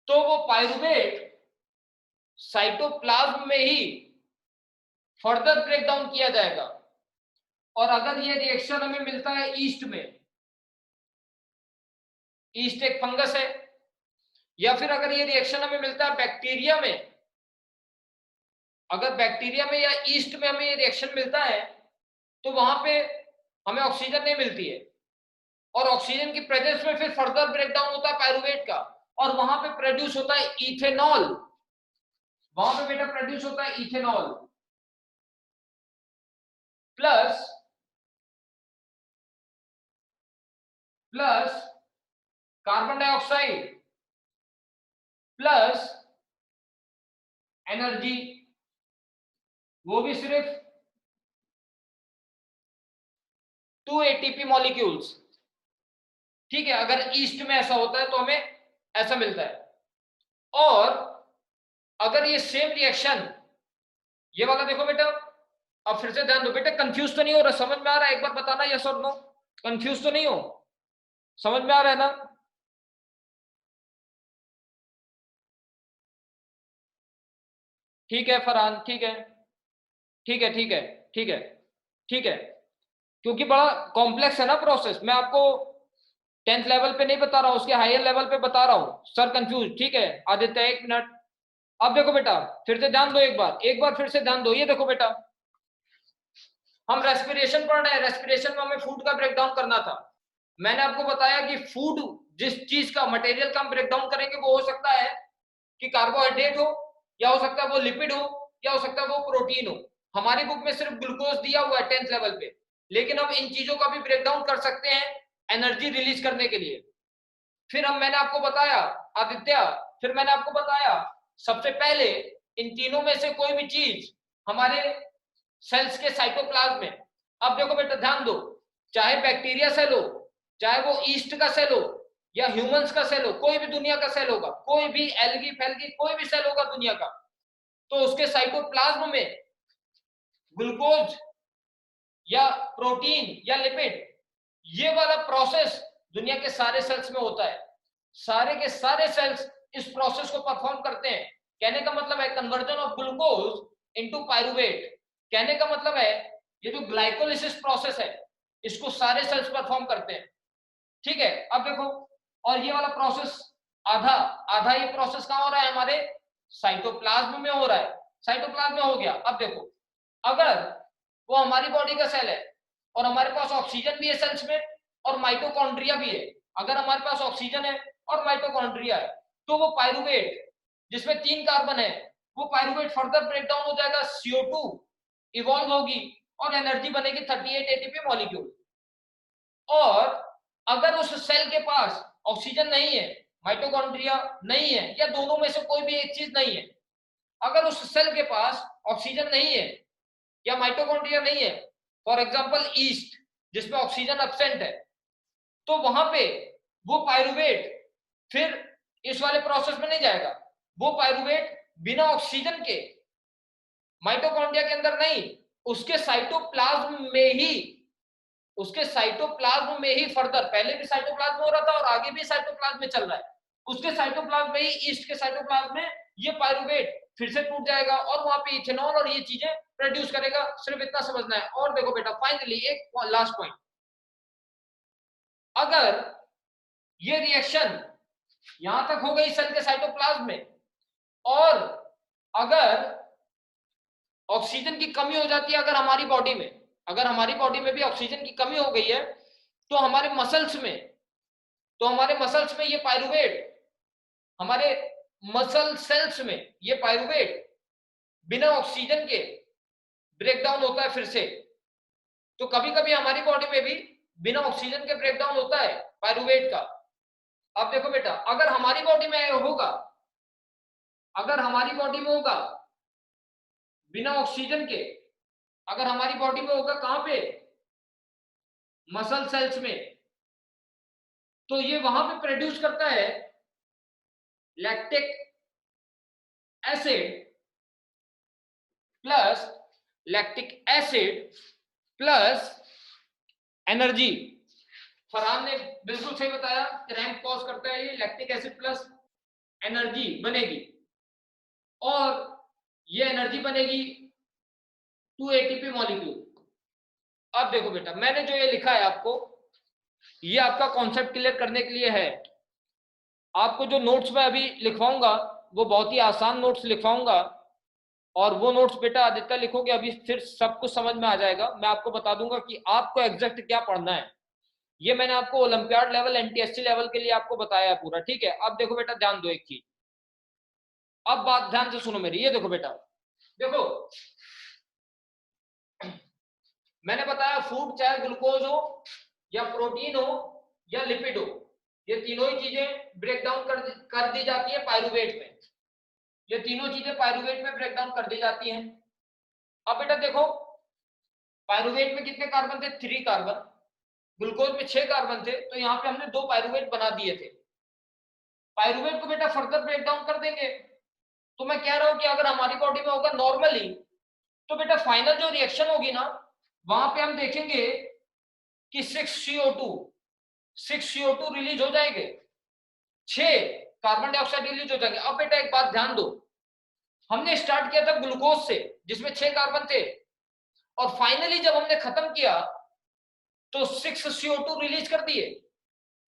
तो वो पायरुवेट साइटोप्लाज्म में ही फर्दर ब्रेकडाउन किया जाएगा। और अगर ये रिएक्शन हमें मिलता है ईस्ट में, ईस्ट एक फंगस है, या फिर अगर ये रिएक्शन हमें मिलता है बैक्टीरिया में, अगर बैक्टीरिया में या ईस्ट में हमें ये रिएक्शन मिलता है तो वहां पे हमें ऑक्सीजन नहीं मिलती है, और ऑक्सीजन की प्रेजेंस में फिर फर्दर ब्रेकडाउन होता है पायरुवेट का, और वहां पे प्रोड्यूस होता है इथेनॉल, वहां पे बेटा प्रोड्यूस होता है ethanol plus carbon dioxide plus energy, वो भी सिर्फ 2 एटीपी मॉलिक्यूल्स, ठीक है। अगर ईस्ट में ऐसा होता है तो हमें ऐसा मिलता है। और अगर ये सेम रिएक्शन, ये वाला देखो बेटा, अब फिर से ध्यान दो बेटा, कंफ्यूज तो नहीं हो रहा, समझ में आ रहा है, एक बार बताना यस और नो, कंफ्यूज तो नहीं हो, समझ में आ रहा है ना? ठीक है फरहान, ठीक है, ठीक है, ठीक है, ठीक है, ठीक है, क्योंकि बड़ा कॉम्प्लेक्स है ना प्रोसेस, मैं आपको 10th लेवल पे नहीं बता रहा हूं, उसके हायर लेवल पे बता रहा हूं। सर कंफ्यूज, ठीक है आदित्य, एक मिनट। अब देखो बेटा, फिर से ध्यान दो, एक बार फिर से ध्यान दो, ये देखो बेटा, हम रेस्पिरेशन पढ़ रहे हैं, रेस्पिरेशन में हमें फूड का ब्रेकडाउन करना था। मैंने आपको बताया कि फूड जिस चीज का, मटेरियल का हम ब्रेकडाउन करेंगे वो हो सकता है कि कार्बोहाइड्रेट हो, या हो सकता है वो लिपिड हो, या हो सकता है वो प्रोटीन हो। हमारी बुक में सिर्फ ग्लूकोज दिया हुआ है 10th लेवल पे, लेकिन हम इन चीजों का भी ब्रेकडाउन कर सकते हैं एनर्जी रिलीज करने के लिए। फिर मैंने आपको बताया आदित्य, फिर मैंने आपको बताया सबसे पहले इन तीनों में से कोई भी चीज हमारे सेल्स के साइटोप्लाज्म में, अब देखो बेटा ध्यान दो, चाहे बैक्टीरिया सेल हो, चाहे वो ईस्ट का सेल हो, या ह्यूमंस का सेल हो, कोई भी दुनिया का सेल होगा, कोई भी एल्गी फैल्गी कोई भी सेल होगा दुनिया का, तो उसके साइटोप्लाज्म में ग्लूकोज या प्रोटीन या लिपिड, ये वाला प्रोसेस दुनिया के सारे सेल्स में होता है। सारे के सारे सेल्स इस प्रोसेस को परफॉर्म करते हैं। कहने का मतलब है conversion of glucose into pyruvate, कहने का मतलब है ये जो ग्लाइकोलिसिस प्रोसेस है इसको सारे सेल्स परफॉर्म करते हैं, ठीक है। अब देखो, और ये वाला प्रोसेस आधा आधा ये प्रोसेस कहां हो रहा है, हमारे साइटोप्लाज्म में हो रहा है, साइटोप्लाज्म में हो गया। अब देखो, अगर वो हमारी बॉडी का सेल है और हमारे पास ऑक्सीजन भी है सेल्स में और माइटोकॉन्ड्रिया भी है, अगर हमारे पास ऑक्सीजन है और माइटोकॉन्ड्रिया है तो वो पायरुवेट जिसमें 3 कार्बन है, वो पायरुवेट फर्दर ब्रेक डाउन हो जाएगा, CO2 इवॉल्व होगी और एनर्जी बनेगी 38 ATP मॉलिक्यूल। और अगर उस सेल के पास ऑक्सीजन नहीं है, माइटोकॉन्ड्रिया नहीं है, या दोनों में से कोई भी एक चीज नहीं है, अगर उस सेल के पास ऑक्सीजन नहीं है या माइटोकॉन्ड्रिया नहीं है, फॉर एग्जांपल ईस्ट जिसमें ऑक्सीजन एब्सेंट है, तो वहां पे वो पायरुवेट फिर इस वाले प्रोसेस में नहीं जाएगा। वो पायरुवेट बिना ऑक्सीजन के माइटोकॉन्ड्रिया के अंदर नहीं, उसके साइटोप्लाज्म में ही फर्दर, पहले भी साइटोप्लाज्म हो रहा था और आगे भी साइटोप्लाज्म में चल रहा है, उसके साइटोप्लाज्म में ही, ईस्ट के साइटोप्लाज्म में ये पायरुवेट फिर से टूट जाएगा और वहां पे इथेनॉल और ये चीजें प्रोड्यूस करेगा। सिर्फ इतना समझना है। और देखो बेटा, फाइनली एक लास्ट पॉइंट, अगर ये रिएक्शन यहां तक हो गई सेल के साइटोप्लाज्म में, और अगर ऑक्सीजन की कमी हो जाती है, अगर हमारी बॉडी में भी ऑक्सीजन की कमी हो गई है, तो हमारे मसल्स में ये पायरुवेट, हमारे मसल सेल्स में ये पायरुवेट बिना ऑक्सीजन के ब्रेक डाउन होता है फिर से। तो कभी कभी हमारी बॉडी में भी बिना ऑक्सीजन के ब्रेक डाउन होता है पायरुवेट का। अब देखो बेटा, अगर हमारी बॉडी में होगा बिना ऑक्सीजन के, अगर हमारी बॉडी में होगा कहां पे, मसल सेल्स में, तो ये वहां पे प्रोड्यूस करता है lactic acid plus energy. Farhan ने बिल्कुल सही बताया, क्रैम्प कॉज करता है ये, लैक्टिक एसिड प्लस एनर्जी बनेगी, और ये एनर्जी बनेगी 2 ATP मॉलिक्यूल। अब देखो बेटा, मैंने जो ये लिखा है आपको, ये आपका कॉन्सेप्ट क्लियर करने के लिए है। आपको जो नोट्स मैं अभी लिखवाऊंगा वो बहुत ही आसान नोट्स लिखवाऊंगा, और वो नोट्स बेटा आदित्य लिखोगे अभी, फिर सब कुछ समझ में आ जाएगा। मैं आपको बता दूंगा कि आपको एग्जैक्ट क्या पढ़ना है। ये मैंने आपको ओलंपियाड लेवल, NTSC लेवल के लिए आपको बताया है पूरा, ठीक है। अब देखो बेटा, ध्यान दो एक चीज, अब बात ध्यान से सुनो मेरी। ये देखो बेटा, देखो मैंने बताया फूड चाहे ग्लूकोज हो या प्रोटीन हो या लिपिड हो, ये तीनों ही चीजें ब्रेक डाउन कर दी जाती है पायरुवेट में। ये तीनों चीजें पायरुवेट में ब्रेक डाउन कर दी जाती हैं। अब बेटा देखो, पायरुवेट में कितने कार्बन थे, 3 कार्बन, ग्लूकोज में 6 कार्बन थे, तो यहाँ पे हमने 2 पायरुवेट बना दिए थे। पायरुवेट को बेटा फर्दर ब्रेक डाउन कर देंगे। तो मैं कह रहा हूं कि अगर हमारी बॉडी में होगा नॉर्मली, तो बेटा फाइनल जो रिएक्शन होगी ना, वहां पे हम देखेंगे कि 6 CO2 रिलीज हो जाएंगे, 6 कार्बन डाइऑक्साइड रिलीज हो जाएंगे। अब बेटा एक बात ध्यान दो, हमने स्टार्ट किया था ग्लूकोज से जिसमें 6 कार्बन थे, और फाइनली जब हमने खत्म किया तो 6 CO2 रिलीज कर दिए,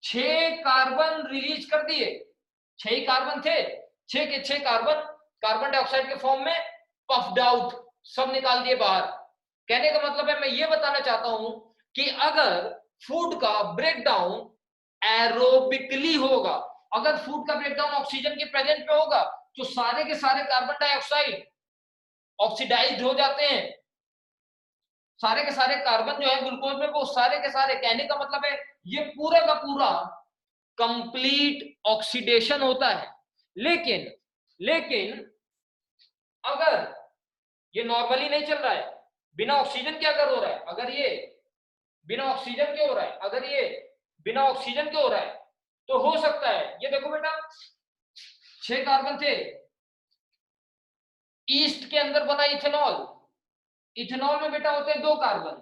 6 कार्बन रिलीज कर दिए। 6 कार्बन थे, 6 के 6 कार्बन कार्बन डाइऑक्साइड के फॉर्म में पफ्ड आउट, सब निकाल दिए बाहर। कहने का मतलब है, मैं ये बताना चाहता हूं कि अगर फूड का ब्रेकडाउन एरोबिकली होगा, अगर फूड का ब्रेकडाउन ऑक्सीजन के प्रेजेंस में होगा, तो सारे के सारे कार्बन डाइऑक्साइड ऑक्सीडाइज्ड हो जाते हैं। सारे के सारे कार्बन जो है ग्लूकोज में, वो सारे के सारे, कहने का मतलब है ये पूरा का पूरा कंप्लीट ऑक्सीडेशन होता है। लेकिन अगर ये नॉर्मली नहीं चल रहा है, बिना ऑक्सीजन के अगर हो रहा है, अगर ये बिना ऑक्सीजन के हो रहा है, अगर ये बिना ऑक्सीजन के हो रहा है, तो हो सकता है, ये देखो बेटा 6 कार्बन थे, ईस्ट के अंदर बना इथेनॉल, इथेनॉल में बेटा होते हैं 2 कार्बन,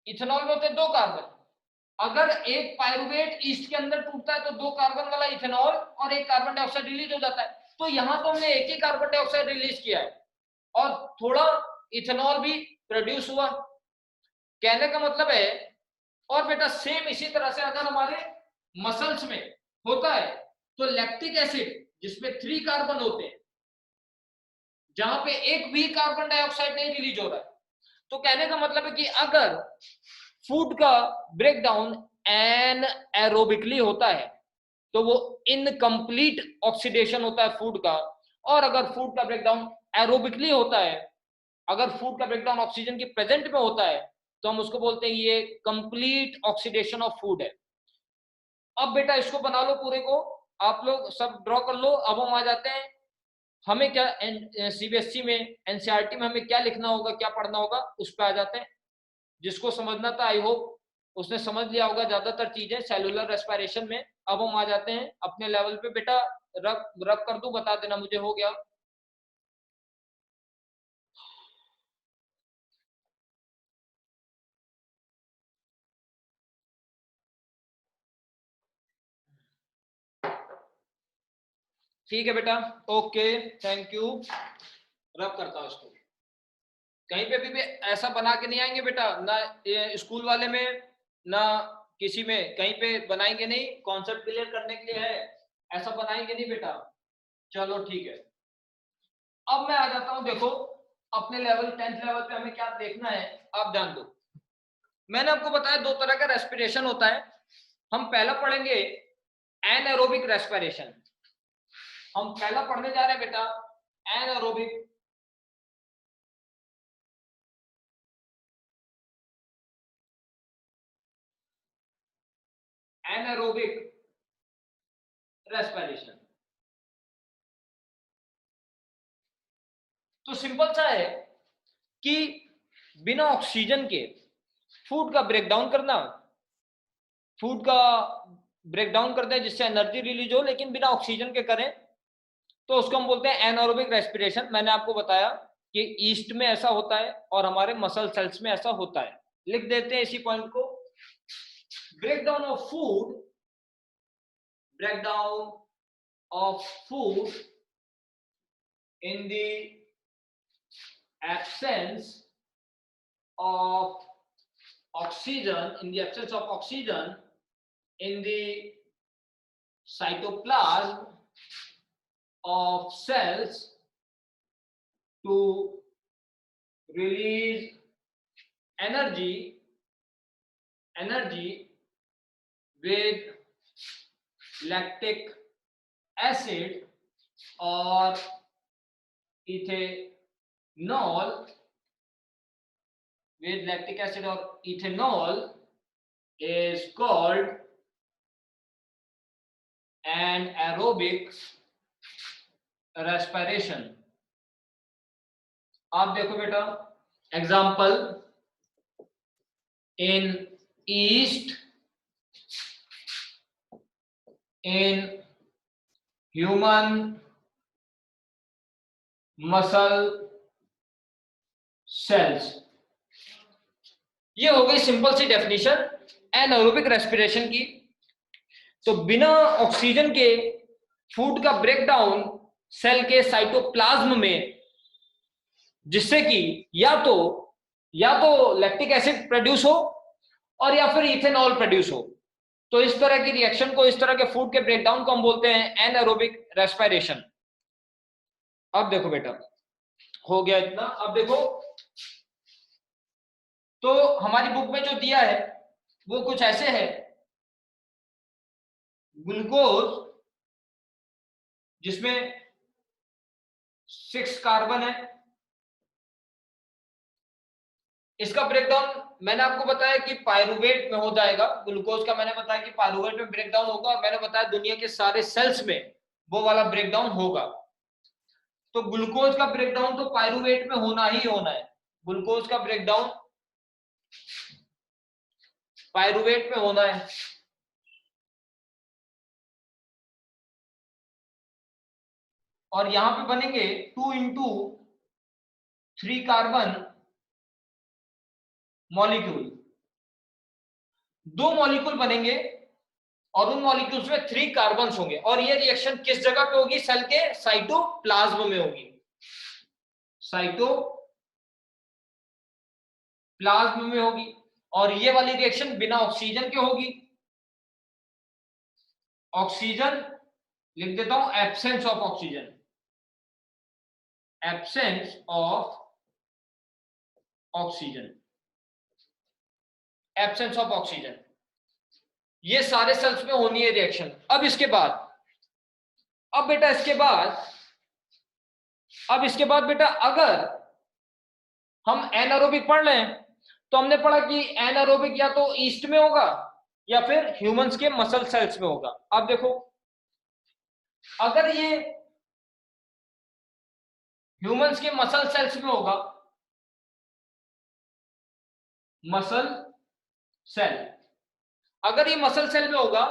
इथेनॉल में होते हैं 2 कार्बन। अगर एक पायरुवेट ईस्ट के अंदर टूटता है तो 2 कार्बन वाला इथेनॉल और 1 कार्बन डाइऑक्साइड रिलीज हो जाता है। तो यहां तो हमने 1 ही कार्बन डाइऑक्साइड रिलीज किया है और थोड़ा इथेनॉल भी प्रोड्यूस हुआ, कहने का मतलब है। और बेटा सेम इसी तरह से अगर हमारे मसल्स में होता है, तो लैक्टिक एसिड जिसमें 3 कार्बन होते हैं, जहां पे एक भी कार्बन डाइऑक्साइड नहीं रिलीज हो रहा है, तो कहने का मतलब है कि अगर फूड का ब्रेकडाउन एन एरोबिकली होता है, तो वो इनकम्प्लीट ऑक्सीडेशन होता है फूड का। और अगर फूड का ब्रेकडाउन एरोबिकली होता है, अगर फूड का ब्रेकडाउन ऑक्सीजन की प्रेजेंट में होता है, तो हम उसको बोलते हैं ये कंप्लीट ऑक्सीडेशन ऑफ फूड है। अब बेटा इसको बना लो पूरे को, आप लोग सब ड्रॉ कर लो। अब हम आ जाते हैं, हमें क्या सीबीएसई में एनसीईआरटी में हमें क्या लिखना होगा, क्या पढ़ना होगा, उस पर आ जाते हैं। जिसको समझना था आई होप उसने समझ लिया होगा ज्यादातर चीजें सेलुलर रेस्पिरेशन में। अब हम आ जाते हैं अपने लेवल पे। बेटा रब रब कर दूं, बता देना मुझे हो गया। ठीक है बेटा, ओके, थैंक यू। रब करता हूं इसको। कहीं पे भी ऐसा बना के नहीं आएंगे बेटा, ना ये स्कूल वाले में, ना किसी में, कहीं पे बनाएंगे नहीं। कॉन्सेप्ट क्लियर करने के लिए है, ऐसा बनाएंगे नहीं बेटा। चलो ठीक है। अब मैं आ जाता हूं, देखो अपने लेवल 10th लेवल पे हमें क्या देखना है, आप जान दो। मैंने आपको बताया दो तरह का रेस्पिरेशन होता है। हम पहला पढ़ेंगे एनएरोबिक रेस्पिरेशन। हम पहला पढ़ने जा रहे हैं बेटा एनएरोबिक। एनएरोबिक रेस्पिरेशन तो सिंपल सा है कि बिना ऑक्सीजन के फूड का ब्रेकडाउन करना, फूड का ब्रेकडाउन करते हैं जिससे एनर्जी रिलीज हो, लेकिन बिना ऑक्सीजन के करें, तो उसको हम बोलते हैं एनारोबिक रेस्पिरेशन। मैंने आपको बताया कि ईस्ट में ऐसा होता है और हमारे मसल सेल्स में ऐसा होता है। लिख देते हैं इसी पॉइंट को। Breakdown of food, breakdown of food in the absence of oxygen, in the absence of oxygen in the cytoplasm of cells to release energy with lactic acid or ethanol, with lactic acid or ethanol is called anaerobic respiration. आप देखो बेटा example, in yeast, in human muscle cells। ये हो गई simple सी definition anaerobic respiration की। तो बिना oxygen के फूड का ब्रेकडाउन सेल के साइटोप्लाज्म में, जिससे कि या तो लैक्टिक एसिड प्रोड्यूस हो और या फिर इथेनॉल प्रोड्यूस हो। तो इस तरह की रिएक्शन को, इस तरह के फूड के ब्रेकडाउन को हम बोलते हैं एनारोबिक रेस्पिरेशन। अब देखो बेटा हो गया इतना। अब देखो तो हमारी बुक में जो दिया है वो कुछ ऐसे है। ग्लूकोज जिसमें 6 कार्बन है, इसका ब्रेकडाउन मैंने आपको बताया कि पायरुवेट में हो जाएगा। ग्लूकोज का मैंने बताया कि पायरुवेट में ब्रेकडाउन होगा, और मैंने बताया दुनिया के सारे सेल्स में वो वाला ब्रेकडाउन होगा। तो ग्लूकोज का ब्रेकडाउन तो पायरुवेट में होना ही होना है। ग्लूकोज का ब्रेकडाउन पायरुवेट में होना है। और यहां पे बनेंगे 2 × 3 कार्बन मॉलिक्यूल, 2 मॉलिक्यूल बनेंगे और उन मॉलिक्यूल्स में 3 कार्बन होंगे। और ये रिएक्शन किस जगह पे होगी? सेल के साइटोप्लाज्म में होगी। साइटोप्लाज्म में होगी। और ये वाली रिएक्शन बिना ऑक्सीजन के होगी। ऑक्सीजन लिख देता हूं, absence of oxygen, absence of oxygen, absence of oxygen. ये सारे सेल्स में होनी है रिएक्शन। अब इसके बाद, अब बेटा इसके बाद, अब इसके बाद बेटा अगर हम एनारोबिक पढ़ लें तो हमने पढ़ा कि एनारोबिक या तो ईस्ट में होगा या फिर ह्यूमंस के मसल सेल्स में होगा। अब देखो अगर ये ह्यूमंस के मसल सेल्स में होगा, मसल सेल, अगर ये मसल सेल में होगा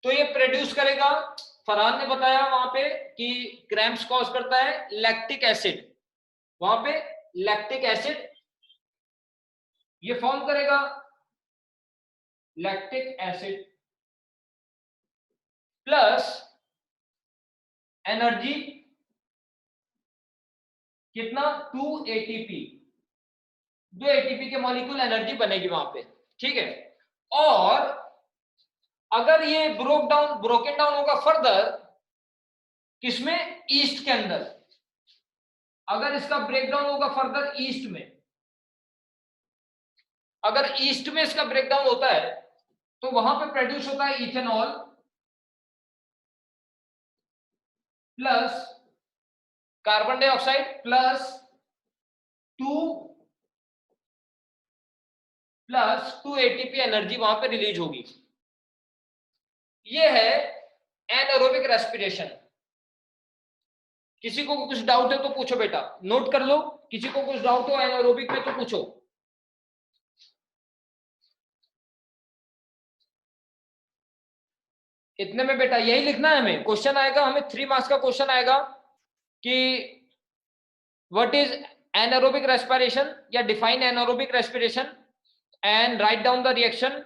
तो ये प्रोड्यूस करेगा, फरहान ने बताया वहां पे कि क्रैम्प्स कॉज करता है लैक्टिक एसिड, वहां पे लैक्टिक एसिड ये फॉर्म करेगा, लैक्टिक एसिड प्लस एनर्जी कितना 2 एटीपी, 2 एटीपी के मॉलिक्यूल एनर्जी बनेगी वहां पे, ठीक है। और अगर ये ब्रोकन डाउन होगा फर्दर किसमें, ईस्ट के अंदर, अगर इसका ब्रेकडाउन होगा फर्दर ईस्ट में, अगर ईस्ट में इसका ब्रेकडाउन होता है तो वहां पे प्रोड्यूस होता है ethanol plus carbon dioxide plus 2 ATP energy वहां पे रिलीज होगी। ये है एनारोबिक रेस्पिरेशन। किसी को कुछ डाउट है तो पूछो बेटा, नोट कर लो, किसी को कुछ डाउट हो एनारोबिक में तो पूछो। इतने में बेटा यही लिखना है हमें, क्वेश्चन आएगा हमें 3 मार्क्स का क्वेश्चन आएगा कि व्हाट इज एनारोबिक रेस्पिरेशन या define anaerobic respiration and write down the reaction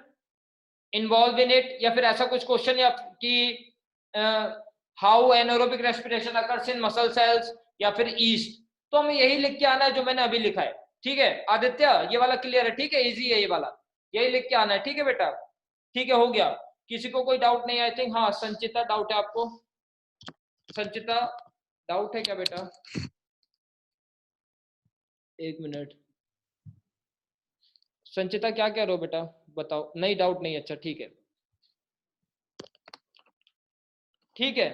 involve in it, या फिर ऐसा कुछ क्वेश्चन, या कि how anaerobic respiration occurs in muscle cells, या फिर ईस्ट। तो हमें यही लिख के आना है जो मैंने अभी लिखा है, ठीक है आदित्य, ये वाला क्लियर है, ठीक है, इजी है ये वाला, यही लिख के आना है, ठीक है बेटा, ठीक है हो गया। किसी को कोई डाउट नहीं, आई थिंक, हाँ संचिता डाउट है आपको, संचिता डाउट है क्या बेटा, एक मिनट, संचिता क्या कह रहे हो बेटा, बताओ, नहीं डाउट नहीं, अच्छा ठीक है, ठीक है,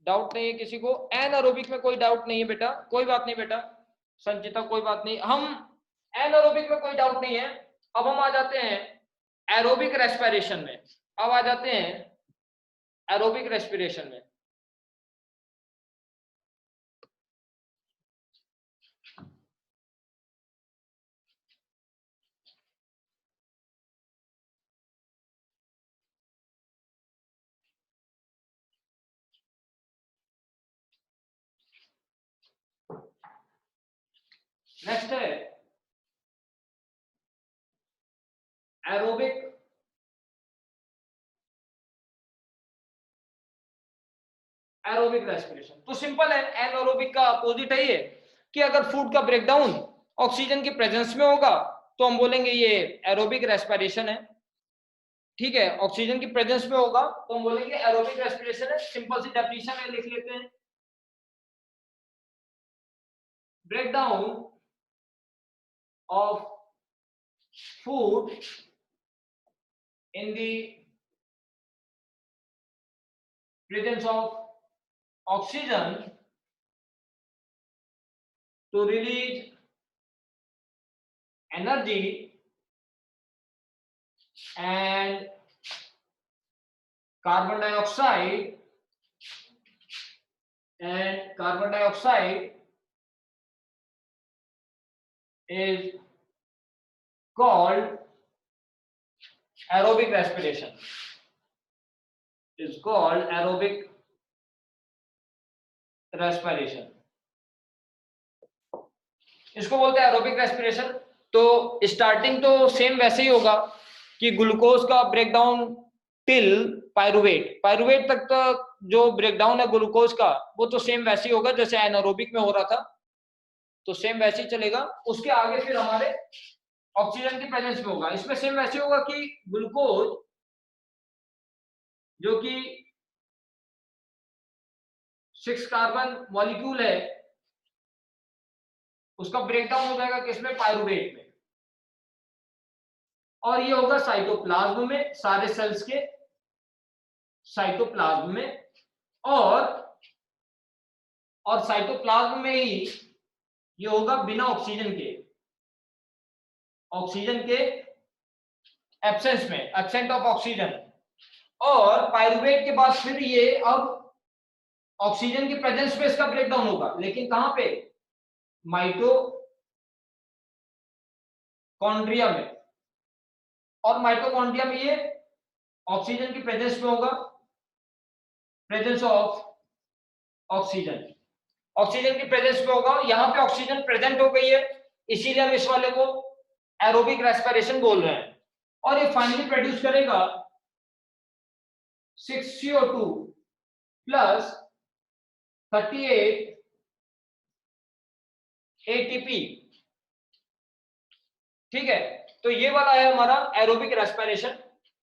डाउट नहीं है किसी को, एनारोबिक में कोई डाउट नहीं है बेटा, कोई बात नहीं बेटा, संचिता कोई बात नहीं, हम एनारोबिक में कोई डाउट नहीं है। अब हम आ जाते हैं एरोबिक रेस्पिरेशन में, अब आ जाते हैं एरोबिक रेस्पिरेशन में। नेक्स्ट है एरोबिक एरोबिक रेस्पिरेशन। तो सिंपल है, एनारोबिक का अपोजिट है ये, कि अगर फूड का ब्रेकडाउन ऑक्सीजन की प्रेजेंस में होगा तो हम बोलेंगे ये एरोबिक रेस्पिरेशन है, ठीक है, ऑक्सीजन की प्रेजेंस में होगा तो हम बोलेंगे एरोबिक रेस्पिरेशन है। सिंपल सी डेफिनेशन है, लिख लेते हैं, breakdown of food in the presence of oxygen to release energy and carbon dioxide is called aerobic respiration, is called aerobic respiration, इसको बोलते हैं एरोबिक रेस्पिरेशन। तो स्टार्टिंग तो सेम वैसे ही होगा कि ग्लूकोज का ब्रेकडाउन टिल पायरुवेट, पायरुवेट तक तो जो ब्रेकडाउन है ग्लूकोज का वो तो सेम वैसे ही होगा जैसे एनारोबिक में हो रहा था, तो सेम वैसे ही चलेगा। उसके आगे फिर हमारे ऑक्सीजन की प्रेजेंस में होगा, इसमें सेम वैसे होगा कि ग्लूकोज जो कि 6 कार्बन मॉलिक्यूल है उसका ब्रेकडाउन हो जाएगा किसमें, पायरुवेट में, और ये होगा साइटोप्लाज्म में, सारे सेल्स के साइटोप्लाज्म में, और साइटोप्लाज्म में ही ये होगा बिना ऑक्सीजन के, एब्सेंस में, एब्सेंट ऑफ ऑक्सीजन। और पायरुवेट के बाद फिर ये अब ऑक्सीजन की प्रेजेंस में इसका ब्रेकडाउन होगा, लेकिन कहां पे, माइटोकॉन्ड्रिया में। और माइटोकॉन्ड्रिया में ये ऑक्सीजन की प्रेजेंस में होगा, प्रेजेंस ऑफ ऑक्सीजन, ऑक्सीजन की प्रेजेंस में होगा। यहां पे ऑक्सीजन प्रेजेंट हो गई है, इसीलिए हम इस वाले को एरोबिक रेस्पिरेशन बोल रहे हैं। और ये फाइनली प्रोड्यूस करेगा 6 CO2 प्लस 38 ATP। ठीक है, तो ये वाला है हमारा एरोबिक रेस्पिरेशन।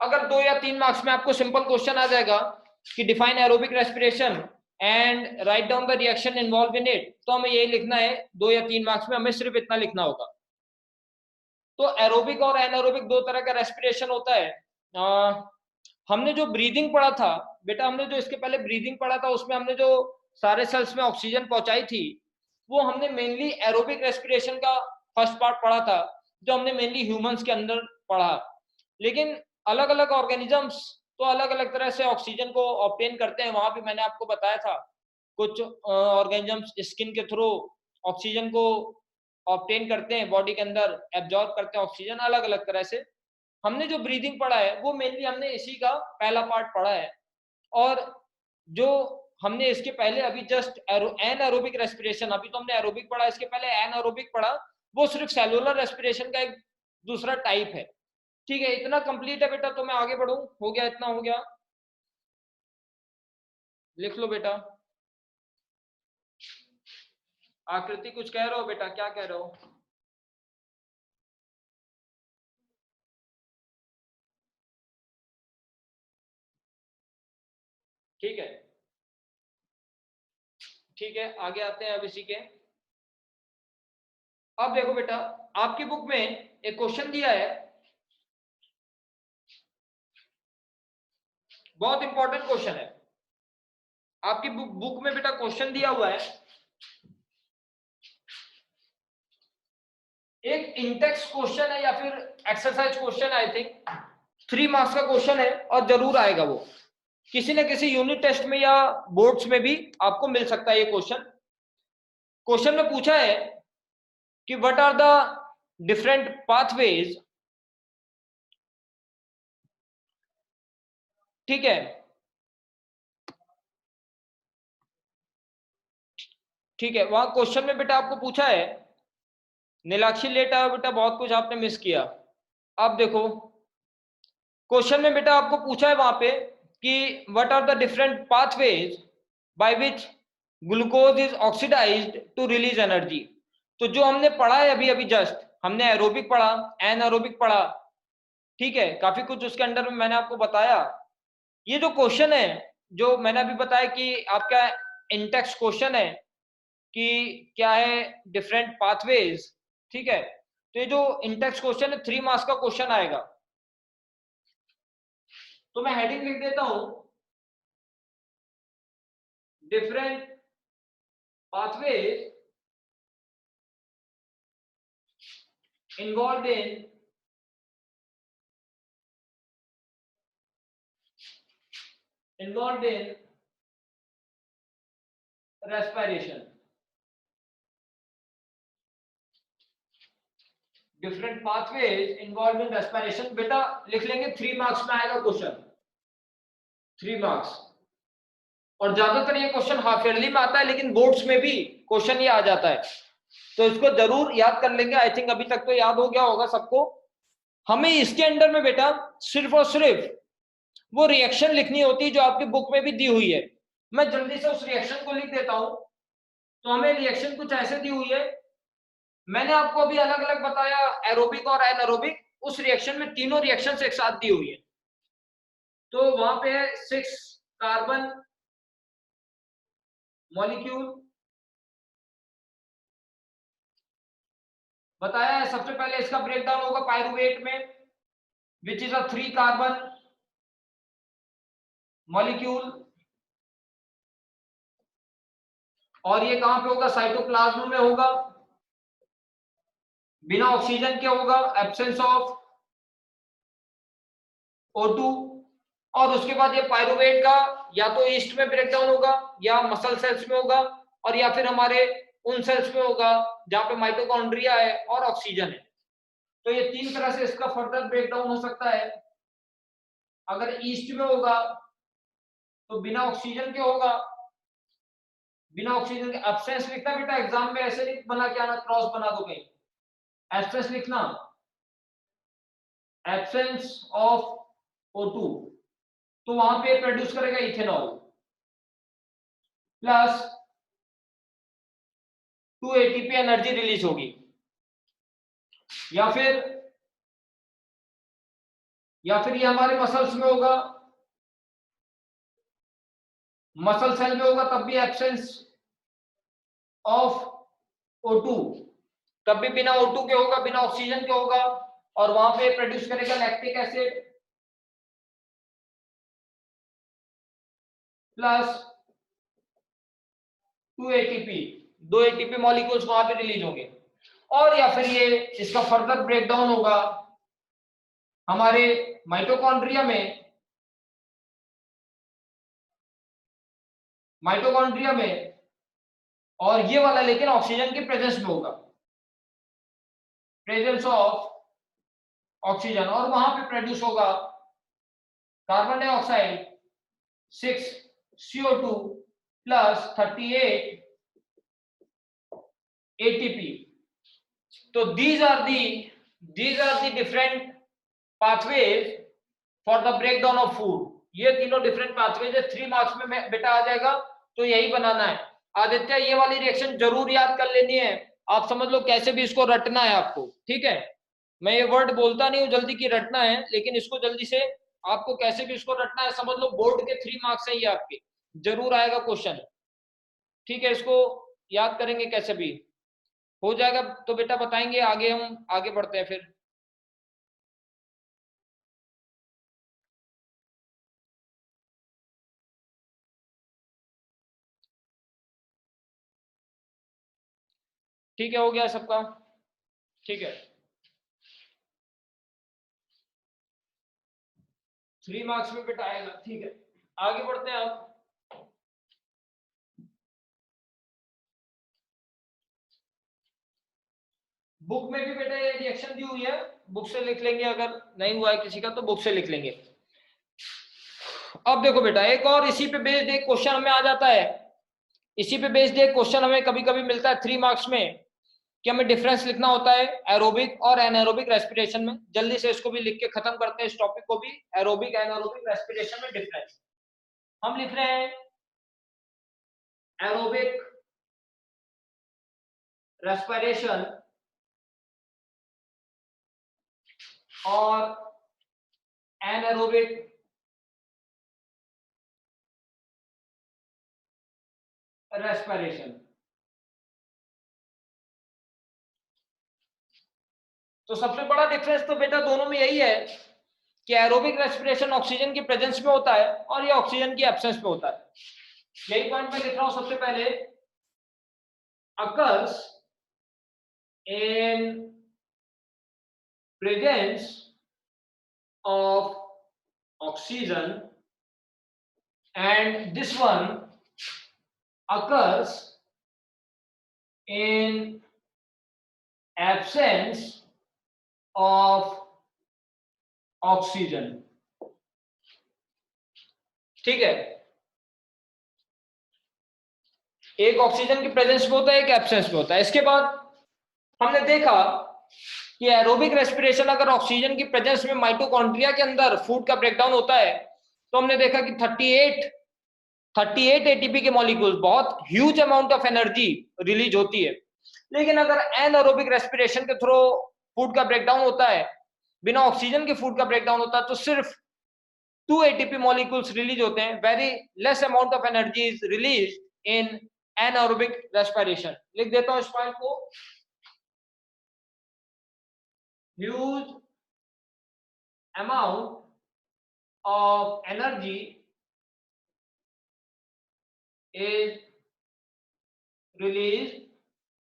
अगर 2 या 3 मार्क्स में आपको सिंपल क्वेश्चन आ जाएगा कि define aerobic respiration and write down the reaction involve in it, तो हमें यही लिखना है 2 या 3 मार्क्स में, हमें सिर्फ इतना लिखना होगा। तो एरोबिक और एनारोबिक दो तरह का रेस्पिरेशन होता है। हमने जो ब्रीदिंग पढ़ा था बेटा, हमने जो इसके पहले ब्रीदिंग पढ़ा था, उसमें हमने जो सारे सेल्स में ऑक्सीजन पहुंचाई थी, वो हमने मेनली एरोबिक रेस्पिरेशन का फर्स्ट पार्ट पढ़ा था, जो हमने मेनली ह्यूमंस के अंदर पढ़ा। लेकिन अलग अलग ऑर्गेनिजम्स तो अलग अलग तरह से ऑक्सीजन को ऑब्टेन करते हैं। वहां भी मैंने आपको बताया था, कुछ ऑर्गेनिजम्स स्किन के थ्रू ऑक्सीजन को ऑब्टेन करते हैं, बॉडी के अंदर एब्जॉर्ब करते हैं ऑक्सीजन अलग अलग तरह से। हमने जो ब्रीदिंग पढ़ा है वो मेनली हमने इसी का पहला पार्ट पढ़ा है। और जो हमने इसके पहले अभी जस्ट एनारोबिक रेस्पिरेशन, अभी तो हमने एरोबिक पढ़ा, इसके पहले एनारोबिक पढ़ा, वो सिर्फ सेलुलर रेस्पिरेशन का एक दूसरा टाइप है। ठीक है, इतना कंप्लीट है बेटा, तो मैं आगे बढ़ूं, हो गया, इतना हो गया, लिख लो बेटा। आकृति कुछ कह रहे हो बेटा, क्या कह रहे हो? ठीक है, ठीक है, आगे आते हैं अब इसी के। अब देखो बेटा, आपकी बुक में एक क्वेश्चन दिया है, बहुत इंपॉर्टेंट क्वेश्चन है। आपकी बुक में बेटा क्वेश्चन दिया हुआ है, एक इंटेक्स क्वेश्चन है या फिर exercise question, I think 3 marks का क्वेश्चन है, और जरूर आएगा वो किसी न किसी यूनिट टेस्ट में या बोर्ड्स में भी आपको मिल सकता है ये क्वेश्चन। क्वेश्चन में पूछा है कि what are the different pathways, ठीक है, ठीक है, वहां क्वेश्चन में बेटा आपको पूछा है, नीलाक्षी लेट आया बेटा, बहुत कुछ आपने मिस किया। अब देखो, क्वेश्चन में बेटा आपको पूछा है वहां पे कि what are the different pathways by which glucose is oxidised to release energy. तो जो हमने पढ़ा है अभी अभी जस्ट, हमने एरोबिक पढ़ा, एनारोबिक पढ़ा, ठीक है, काफी कुछ उसके अंदर में मैंने आपको बताया। ये जो क्वेश्चन है, जो मैंने अभी बताया कि आपका इंटेक्स क्वेश्चन है कि क्या है डिफरेंट पाथवेज, ठीक है, तो ये जो इंटेक्स क्वेश्चन है 3 मार्क्स का क्वेश्चन आएगा। तो मैं हेडिंग लिख देता हूं, different pathways involved in respiration, different pathways involve in respiration. बेटा लिख लेंगे, 3 मार्क्स में आएगा क्वेश्चन, 3 मार्क्स। और ज्यादातर ये क्वेश्चन हाफ ईयरली में आता है, लेकिन बोर्ड्स में भी क्वेश्चन ये आ जाता है, तो इसको जरूर याद कर लेंगे। आई थिंक अभी तक तो याद हो गया होगा सबको। हमें इसके अंदर में बेटा सिर्फ और सिर्फ वो रिएक्शन लिखनी होती है जो आपकी बुक में भी दी हुई है। मैं जल्दी से उस रिएक्शन को लिख देता हूं। तो हमें रिएक्शन कुछ ऐसे दी हुई है, मैंने आपको अभी अलग अलग बताया एरोबिक और एनारोबिक, उस रिएक्शन में तीनों रिएक्शन एक साथ दी हुई है। तो वहां पे है 6 कार्बन मॉलिक्यूल बताया है। सबसे पहले इसका ब्रेकडाउन होगा पायरुवेट में, which is a 3 carbon molecule, और ये कहां पे होगा, साइटोप्लाज्म में होगा, बिना ऑक्सीजन के होगा, एब्सेंस ऑफ O2। और उसके बाद ये पायरुवेट का या तो ईस्ट में ब्रेक डाउन होगा, या मसल सेल्स में होगा, और या फिर हमारे उन सेल्स में होगा जहां पे माइटोकॉन्ड्रिया है और ऑक्सीजन है। तो ये 3 तरह से इसका फर्दर ब्रेक डाउन हो सकता है। अगर ईस्ट में होगा तो बिना ऑक्सीजन के होगा, बिना ऑक्सीजन के। एब्सेंस लिखना बेटा, एग्जाम में ऐसे नहीं बना के आना, क्रॉस बना दो कहीं, एब्सेंस लिखना, एब्सेंस ऑफ O2, तो वहां पे प्रोड्यूस करेगा ethanol plus 2 ATP energy release होगी। या फिर ये हमारे मसल्स में होगा, मसल सेल में होगा, तब भी एब्सेंस ऑफ O2, तब भी बिना O2 के होगा, बिना ऑक्सीजन के होगा, और वहां पे प्रोड्यूस करेगा lactic acid plus 2 ATP, 2 ATP molecules वहां पे रिलीज होंगे। और या फिर ये इसका फर्दर ब्रेकडाउन होगा हमारे माइटोकॉन्ड्रिया में, और ये वाला लेकिन ऑक्सीजन के प्रेजेंस में होगा, प्रेजेंस ऑफ ऑक्सीजन, और वहां पे प्रोड्यूस होगा carbon dioxide 6 CO2 plus 38 ATP। तो these are the different pathways for the breakdown of food। ये तीनों डिफरेंट पाथवेज है, 3 मार्क्स में बेटा आ जाएगा, तो यही बनाना है। आदित्य ये वाली रिएक्शन जरूर याद कर लेनी है, आप समझ लो कैसे भी इसको रटना है आपको, ठीक है। मैं ये वर्ड बोलता नहीं हूँ जल्दी की रटना है, लेकिन इसको जल्दी से आपको कैसे भी इसको रटना है, समझ लो बोर्ड के 3 मार्क्स है ये आपके, जरूर आएगा क्वेश्चन, ठीक है। इसको याद करेंगे कैसे भी हो जाएगा, तो बेटा बताएंगे आगे, हम आगे बढ़ते हैं फिर। ठीक है, हो गया सबका, ठीक है। 3 मार्क्स में बेटा आएगा, ठीक है। आगे बढ़ते हैं अब। बुक में भी बेटा ये रिएक्शन दी हुई है, बुक से लिख लेंगे, अगर नहीं हुआ है किसी का तो बुक से लिख लेंगे। अब देखो बेटा, एक और इसी पे बेस्ड एक क्वेश्चन हमें आ जाता है, इसी पे बेस्ड एक क्वेश्चन हमें कभी कभी मिलता है 3 मार्क्स में, कि हमें डिफरेंस लिखना होता है एरोबिक और एनारोबिक रेस्पिरेशन में। जल्दी से इसको भी लिख के खत्म करते हैं, इस टॉपिक को भी, एरोबिक एनारोबिक रेस्पिरेशन में डिफरेंस। हम लिख रहे हैं एरोबिक रेस्पिरेशन और एनारोबिक रेस्पिरेशन। तो सबसे बड़ा डिफरेंस तो बेटा दोनों में यही है कि एरोबिक रेस्पिरेशन ऑक्सीजन की प्रेजेंस में होता है और ये ऑक्सीजन की एब्सेंस में होता है। यही पॉइंट मैं लिख रहा हूं सबसे पहले, occurs in presence of oxygen and this one occurs in absence of oxygen। ठीक है, एक ऑक्सीजन की प्रेजेंस में होता है, एक एब्सेंस में होता है। इसके बाद हमने देखा कि एरोबिक रेस्पिरेशन अगर ऑक्सीजन की प्रेजेंस में माइटोकॉन्ड्रिया के अंदर फूड का ब्रेकडाउन होता है, तो हमने देखा कि 38 एटीपी के मॉलिक्यूल्स, बहुत huge amount of energy release होती है। लेकिन अगर एनारोबिक रेस्पिरेशन के थ्रू फूड का ब्रेकडाउन होता है, बिना ऑक्सीजन के फूड का ब्रेकडाउन होता है, तो सिर्फ 2 एटीपी मॉलिक्यूल्स रिलीज होते हैं, very less amount of energy is release in anaerobic respiration. लिख देता हूं इस पॉइंट को, huge amount of energy is released,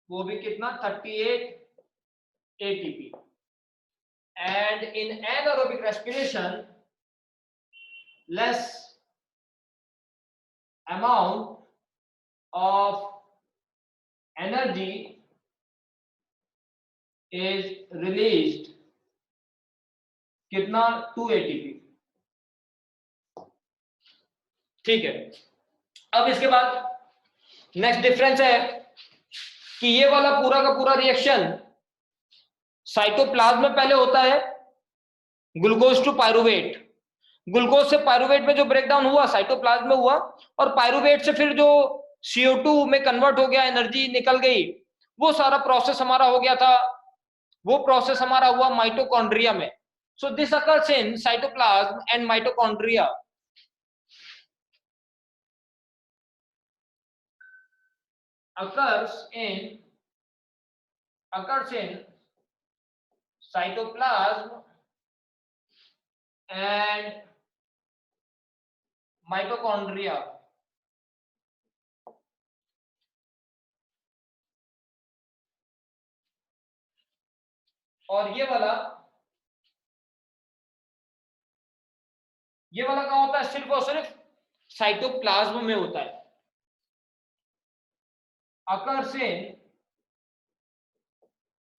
वो भी कितना 38 ATP, and in anaerobic respiration less amount of energy is released, कितना 2 ATP। ठीक है, अब इसके बाद नेक्स्ट डिफरेंस है कि ये वाला पूरा का पूरा रिएक्शन साइटोप्लाज्म में पहले होता है, ग्लूकोज टू पायरुवेट, ग्लूकोज से पायरुवेट में जो ब्रेकडाउन हुआ साइटोप्लाज्म में हुआ, और पायरुवेट से फिर जो CO2 में कन्वर्ट हो गया, एनर्जी निकल गई, वो सारा प्रोसेस हमारा हो गया था, वो प्रोसेस हमारा हुआ माइटोकॉन्ड्रिया में। So this occurs in cytoplasm and mitochondria. occurs in cytoplasm and mitochondria। और ये वाला कहाँ होता है? सिर्फ और सिर्फ साइटोप्लाज्म में होता है। occurs in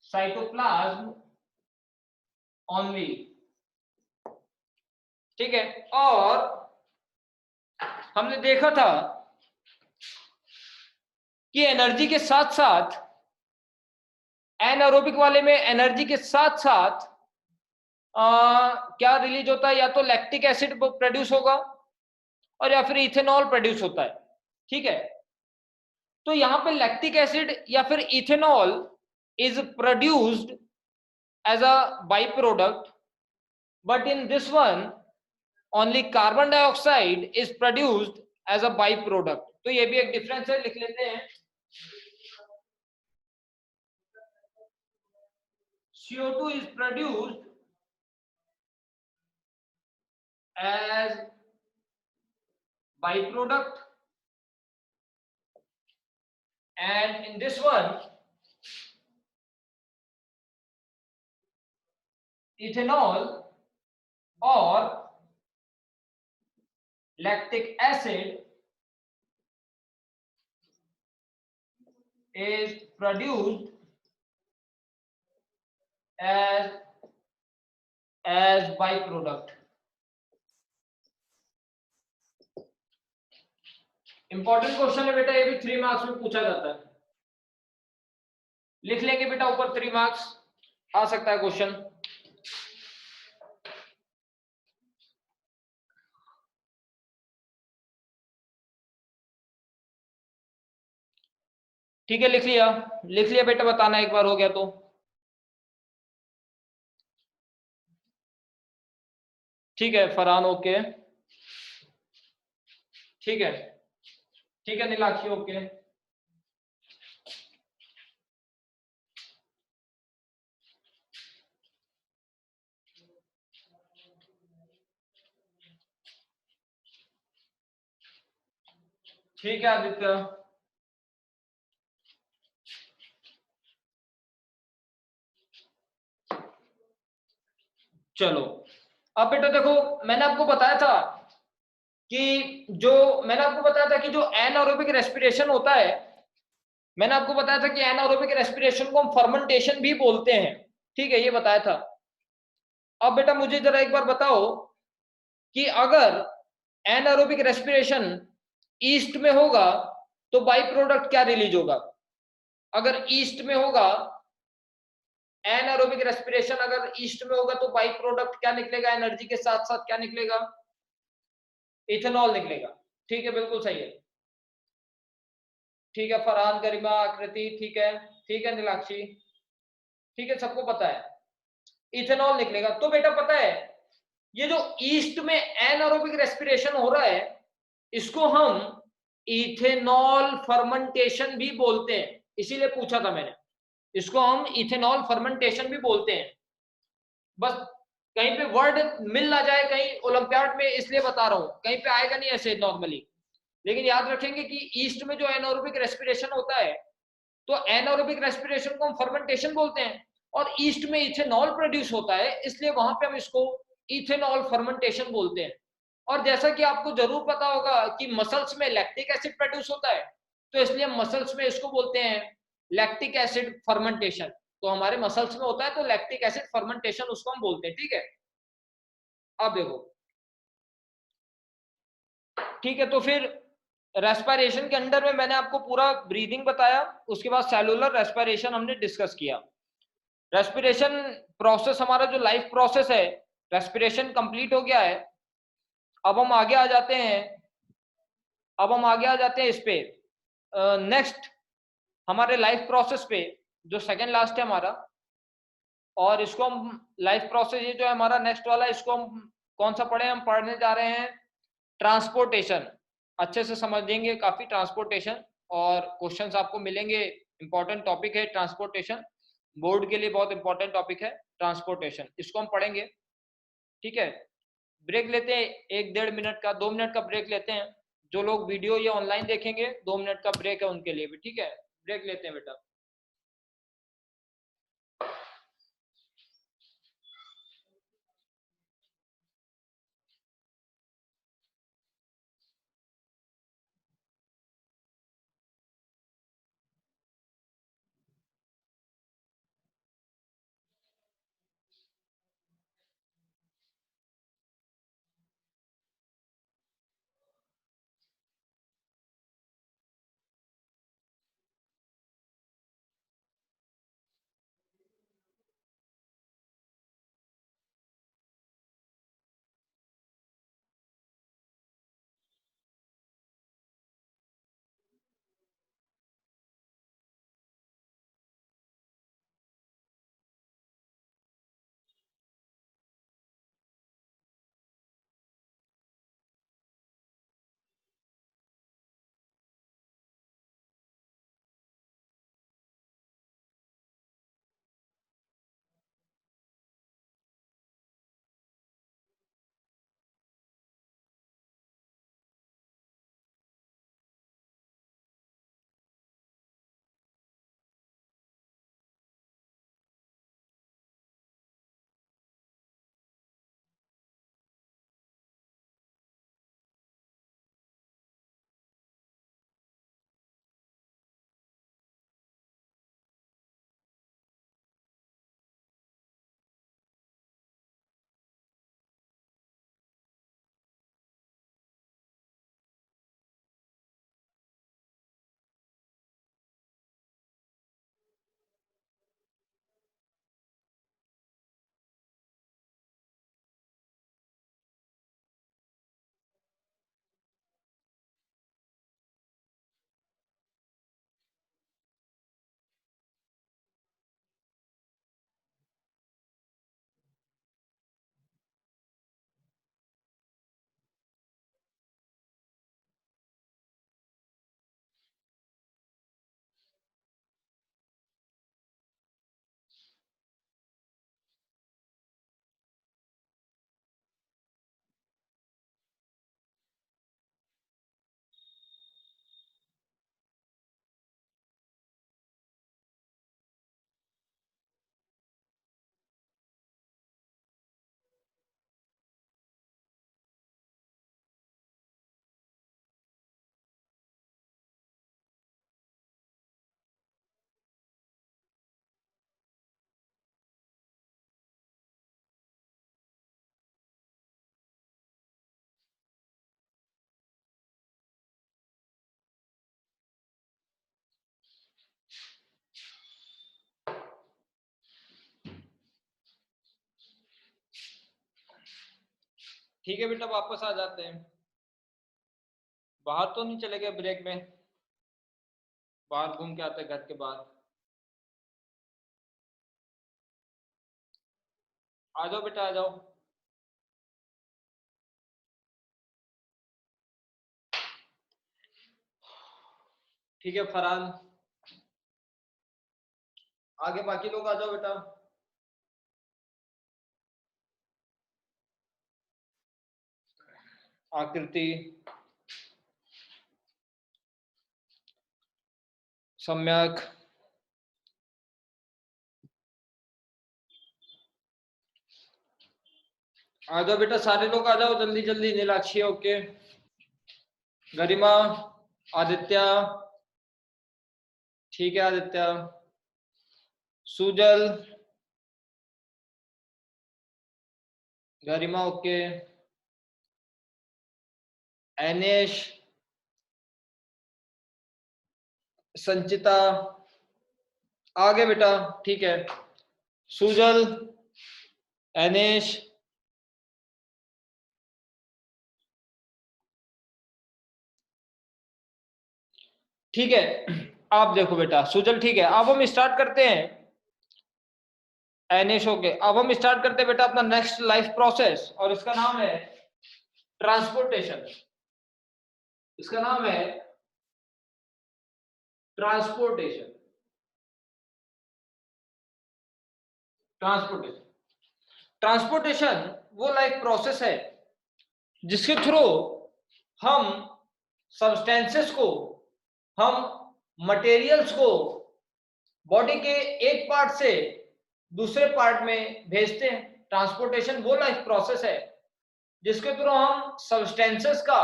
cytoplasm only। ठीक है, और हमने देखा था कि एनर्जी के साथ साथ, एनारोबिक वाले में एनर्जी के साथ साथ क्या रिलीज होता है? या तो लैक्टिक एसिड प्रोड्यूस होगा और या फिर इथेनॉल प्रोड्यूस होता है। ठीक है, तो यहां पे लैक्टिक एसिड या फिर ethanol is produced as a by product, but in this one only carbon dioxide is produced as a by product. तो ये भी एक डिफरेंस है, लिख लेते हैं। CO2 is produced as byproduct, and in this one ethanol or lactic acid is produced as byproduct। Important question है बेटा, ये भी 3 मार्क्स में पूछा जाता है। लिख लेंगे बेटा, ऊपर 3 मार्क्स आ सकता है क्वेश्चन। ठीक है, लिख लिया बेटा, बताना एक बार हो गया तो। ठीक है फरहान, ओके। ठीक है नीलाक्षी, ओके। ठीक है आदित्य, चलो। अब बेटा देखो, मैंने आपको बताया था कि जो एनारोबिक रेस्पिरेशन होता है, मैंने आपको बताया था कि एनारोबिक रेस्पिरेशन को हम फर्मेंटेशन भी बोलते हैं। ठीक है, ये बताया था। अब बेटा मुझे जरा एक बार बताओ कि अगर एनारोबिक रेस्पिरेशन ईस्ट में होगा तो बाई प्रोडक्ट क्या रिलीज होगा? अगर ईस्ट में होगा, एनारोबिक रेस्पिरेशन अगर ईस्ट में होगा तो बाई प्रोडक्ट क्या निकलेगा? एनर्जी के साथ साथ क्या निकलेगा? इथेनॉल निकलेगा। ठीक है, बिल्कुल सही है। ठीक है फरहान, गरिमा, आकृति, ठीक है नीलाक्षी, ठीक है, सबको पता है इथेनॉल निकलेगा। तो बेटा पता है, ये जो ईस्ट में एनारोबिक रेस्पिरेशन हो रहा है, इसको हम इथेनॉल फर्मेंटेशन भी बोलते हैं। इसीलिए पूछा था मैंने, इसको हम इथेनॉल फर्मेंटेशन भी बोलते हैं। बस कहीं पे वर्ड मिल ना जाए कहीं ओलंपियाड में, इसलिए बता रहा हूं, कहीं पे आएगा नहीं ऐसे नॉर्मली। लेकिन याद रखेंगे कि ईस्ट में जो एनारोबिक रेस्पिरेशन होता है, तो एनारोबिक रेस्पिरेशन को हम फर्मेंटेशन बोलते हैं, और ईस्ट में इथेनॉल प्रोड्यूस होता है, इसलिए वहां पे हम इसको इथेनॉल फर्मेंटेशन बोलते हैं। और जैसा कि आपको जरूर पता होगा कि मसल्स में लैक्टिक एसिड प्रोड्यूस होता है, तो इसलिए हम मसल्स में इसको बोलते हैं लैक्टिक एसिड फर्मेंटेशन। तो हमारे मसल्स में होता है तो लैक्टिक एसिड फर्मेंटेशन उसको हम बोलते हैं, ठीक है। अब देखो, ठीक है, तो फिर रेस्पिरेशन के अंदर में मैंने आपको पूरा ब्रीदिंग बताया, उसके बाद सेलुलर रेस्पिरेशन हमने डिस्कस किया। रेस्पिरेशन प्रोसेस, हमारा जो लाइफ प्रोसेस है, रेस्पिरेशन कंप्लीट हो गया है। अब हम आगे आ जाते हैं, इस पे नेक्स्ट हमारे लाइफ प्रोसेस पे, जो सेकेंड लास्ट है हमारा। और इसको हम लाइफ प्रोसेस, ये जो है हमारा नेक्स्ट वाला, इसको हम कौन सा पढ़े, हम पढ़ने जा रहे हैं ट्रांसपोर्टेशन। अच्छे से समझेंगे काफी ट्रांसपोर्टेशन, और क्वेश्चंस आपको मिलेंगे। इंपॉर्टेंट टॉपिक है ट्रांसपोर्टेशन, बोर्ड के लिए बहुत इंपॉर्टेंट टॉपिक है ट्रांसपोर्टेशन, इसको हम पढ़ेंगे, ठीक है। ब्रेक लेते हैं, 1-1.5 मिनट का, 2 मिनट का ब्रेक लेते हैं। जो लोग वीडियो या ऑनलाइन देखेंगे, 2 मिनट का ब्रेक है उनके लिए भी, ठीक है। ब्रेक लेते हैं बेटा। ठीक है बेटा, वापस आ जाते हैं। बाहर तो नहीं चले गए ब्रेक में? बाहर घूम के आते हैं घर के बाहर। आ जाओ बेटा, आ जाओ। ठीक है फरहान, आगे बाकी लोग आ जाओ बेटा। आकृति सम्यक आ जाओ बेटा, सारे लोग आ जाओ जल्दी जल्दी। नीलाक्षी ओके, गरिमा, आदित्य ठीक है, आदित्य, सुजल, गरिमा ओके, एनेश, संचिता आगे बेटा ठीक है, सुजल, एनेश, ठीक है। आप देखो बेटा, सुजल ठीक है, अब हम स्टार्ट करते हैं। एनेश ओके, अब हम स्टार्ट करते हैं बेटा अपना नेक्स्ट लाइफ प्रोसेस, और इसका नाम है ट्रांसपोर्टेशन। इसका नाम है ट्रांसपोर्टेशन। ट्रांसपोर्टेशन ट्रांसपोर्टेशन वो लाइफ प्रोसेस है जिसके थ्रू हम सब्सटेंसेस को, हम मटेरियल्स को बॉडी के एक पार्ट से दूसरे पार्ट में भेजते हैं। ट्रांसपोर्टेशन वो लाइफ प्रोसेस है जिसके थ्रू हम सब्सटेंसेस का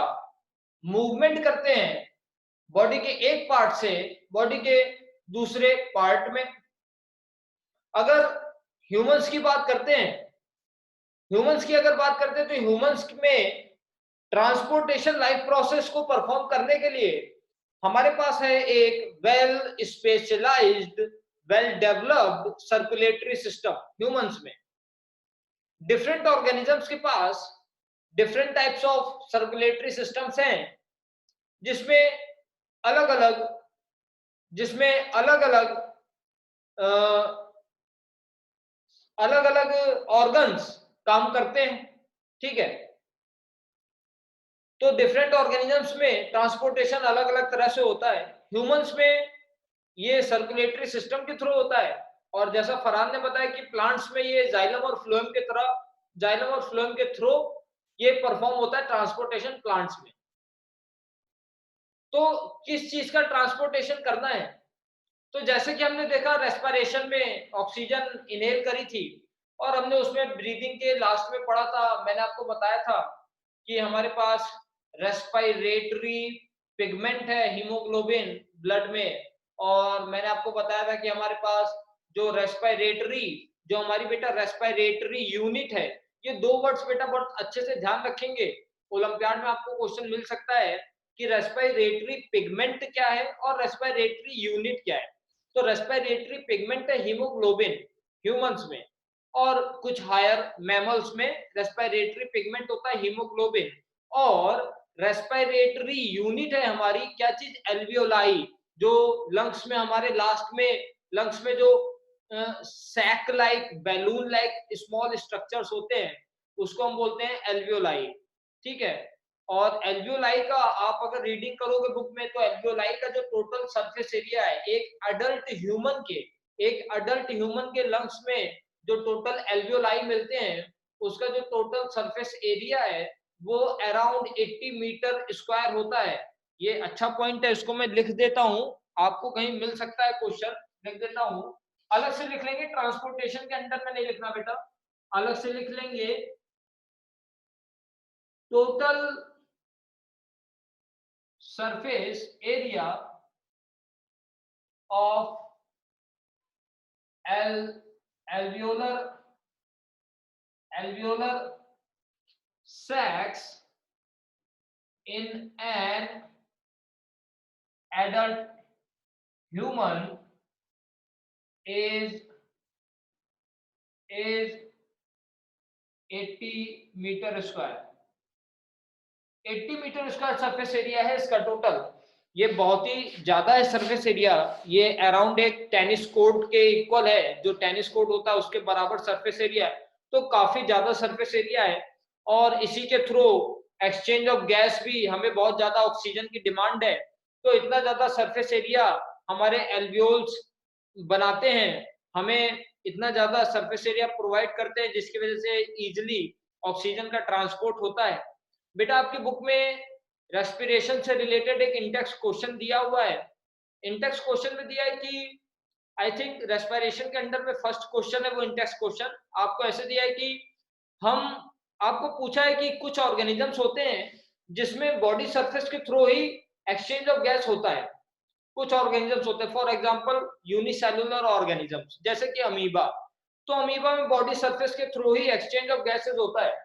मूवमेंट करते हैं बॉडी के एक पार्ट से बॉडी के दूसरे पार्ट में। अगर ह्यूमंस की बात करते हैं, ह्यूमंस की अगर बात करते हैं तो ह्यूमंस में ट्रांसपोर्टेशन लाइफ प्रोसेस को परफॉर्म करने के लिए हमारे पास है एक well specialised, well developed circulatory system. Humans में डिफरेंट ऑर्गेनिजम्स के पास different types of circulatory systems हैं जिसमें अलग अलग ऑर्गन्स काम करते हैं, ठीक है। तो डिफरेंट ऑर्गेनिजम्स में ट्रांसपोर्टेशन अलग अलग तरह से होता है। ह्यूमंस में ये सर्कुलेटरी सिस्टम के थ्रू होता है, और जैसा फरहान ने बताया कि प्लांट्स में ये जाइलम और फ्लोएम के तरह, जाइलम और फ्लोएम के थ्रू ये परफॉर्म होता है ट्रांसपोर्टेशन प्लांट्स में। तो किस चीज का ट्रांसपोर्टेशन करना है, तो जैसे कि हमने देखा रेस्पिरेशन में ऑक्सीजन इनहेल करी थी, और हमने उसमें ब्रीदिंग के लास्ट में पढ़ा था, मैंने आपको बताया था कि हमारे पास रेस्पिरेटरी पिगमेंट है हीमोग्लोबिन ब्लड में, और मैंने आपको बताया था कि हमारे पास जो रेस्पिरेटरी, जो हमारी बेटा रेस्पिरेटरी यूनिट है, ये दो वर्ड्स बेटा बहुत अच्छे से ध्यान रखेंगे, ओलंपियाड में आपको क्वेश्चन मिल सकता है कि रेस्पिरेटरी पिगमेंट क्या है और रेस्पिरेटरी यूनिट क्या है। तो रेस्पिरेटरी पिगमेंट है हीमोग्लोबिन ह्यूमंस में, और कुछ हायर मैमल्स में रेस्पिरेटरी पिगमेंट होता है हीमोग्लोबिन, और रेस्पिरेटरी यूनिट है हमारी क्या चीज, एल्वियोलाई, जो लंग्स में हमारे लास्ट में लंग्स में जो sac like, balloon like small structures होते हैं उसको हम बोलते हैं एल्वियोलाई, ठीक है। और एल्वियोलाई का आप अगर रीडिंग करोगे बुक में, तो एल्वियोलाई का जो टोटल सरफेस एरिया है एक अडल्ट ह्यूमन के लंग्स में जो टोटल एल्वियोलाई मिलते हैं, उसका जो टोटल सरफेस एरिया है वो अराउंड 80 मीटर स्क्वायर होता है। ये अच्छा पॉइंट है, इसको मैं लिख देता हूं, आपको कहीं मिल सकता है क्वेश्चन, लिख देता हूं। अलग से लिख लेंगे, ट्रांसपोर्टेशन के अंदर में नहीं लिखना बेटा, अलग से लिख लेंगे। Total surface area of alveolar sacs in an adult human is 80 metre square. 80 metre square surface area है इसका टोटल। ये बहुत ही ज्यादा है सरफेस एरिया, ये अराउंड एक टेनिस कोर्ट के इक्वल है, जो टेनिस कोर्ट होता है उसके बराबर सरफेस एरिया है, तो काफी ज्यादा सरफेस एरिया है। और इसी के थ्रू एक्सचेंज ऑफ गैस भी, हमें बहुत ज्यादा ऑक्सीजन की डिमांड है, तो इतना ज्यादा सरफेस एरिया हमारे एल्वियोल्स बनाते हैं, हमें इतना ज्यादा सरफेस एरिया प्रोवाइड करते हैं जिसकी वजह से इजिली ऑक्सीजन का ट्रांसपोर्ट होता है। बेटा आपकी बुक में रेस्पिरेशन से रिलेटेड एक इंटेक्स क्वेश्चन दिया हुआ है। इंटेक्स क्वेश्चन में दिया है कि आई थिंक रेस्पिरेशन के अंडर में फर्स्ट क्वेश्चन है वो इंटेक्स क्वेश्चन। आपको ऐसे दिया है कि हम आपको पूछा है कि कुछ ऑर्गेनिजम्स होते हैं जिसमें बॉडी सरफेस के through he exchange of gas होता है। कुछ ऑर्गेनिजम्स होते हैं, फॉर एग्जांपल यूनिसेलुलर ऑर्गेनिजम्स जैसे कि अमीबा। तो अमीबा में बॉडी सरफेस के through he exchange of gases होता है।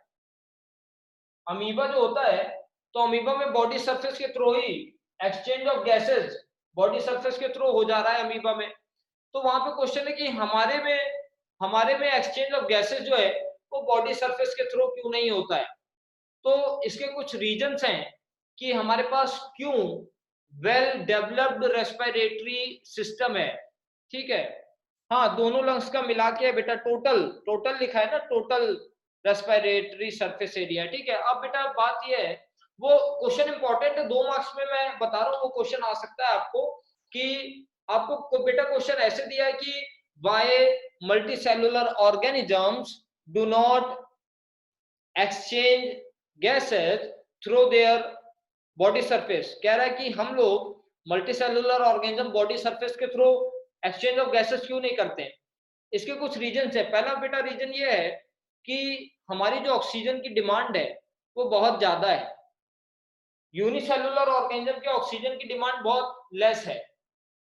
अमीबा जो होता है, तो अमीबा में बॉडी सरफेस के through he exchange of gases body surface के थ्रू हो जा रहा है अमीबा में। तो वहां पे क्वेश्चन है कि हमारे में एक्सचेंज ऑफ गैसेस जो है वो बॉडी सरफेस के थ्रू क्यों नहीं होता है। तो इसके कुछ रीजंस हैं कि हमारे पास क्यों वेल डेवलप्ड रेस्पिरेटरी सिस्टम है। ठीक है, हाँ दोनों लंग्स का मिला के बेटा टोटल टोटल लिखा है ना, टोटल रेस्पिरेटरी सरफेस एरिया। ठीक है, अब बेटा बात ये है, वो क्वेश्चन इंपॉर्टेंट है, 2 मार्क्स में मैं बता रहा हूँ वो क्वेश्चन आ सकता है आपको कि आपको बेटा क्वेश्चन ऐसे दिया है कि why multicellular organisms do not exchange gases through their body surface. कह रहा है कि हम लोग मल्टीसेलुलर ऑर्गेनिज्म बॉडी सरफेस के थ्रू एक्सचेंज ऑफ गैसेस क्यों नहीं करते हैं। इसके कुछ रीजन है। पहला बेटा रीजन ये है कि हमारी जो ऑक्सीजन की डिमांड है वो बहुत ज्यादा है। यूनिसेलुलर ऑर्गेनिज्म की ऑक्सीजन की डिमांड बहुत लेस है।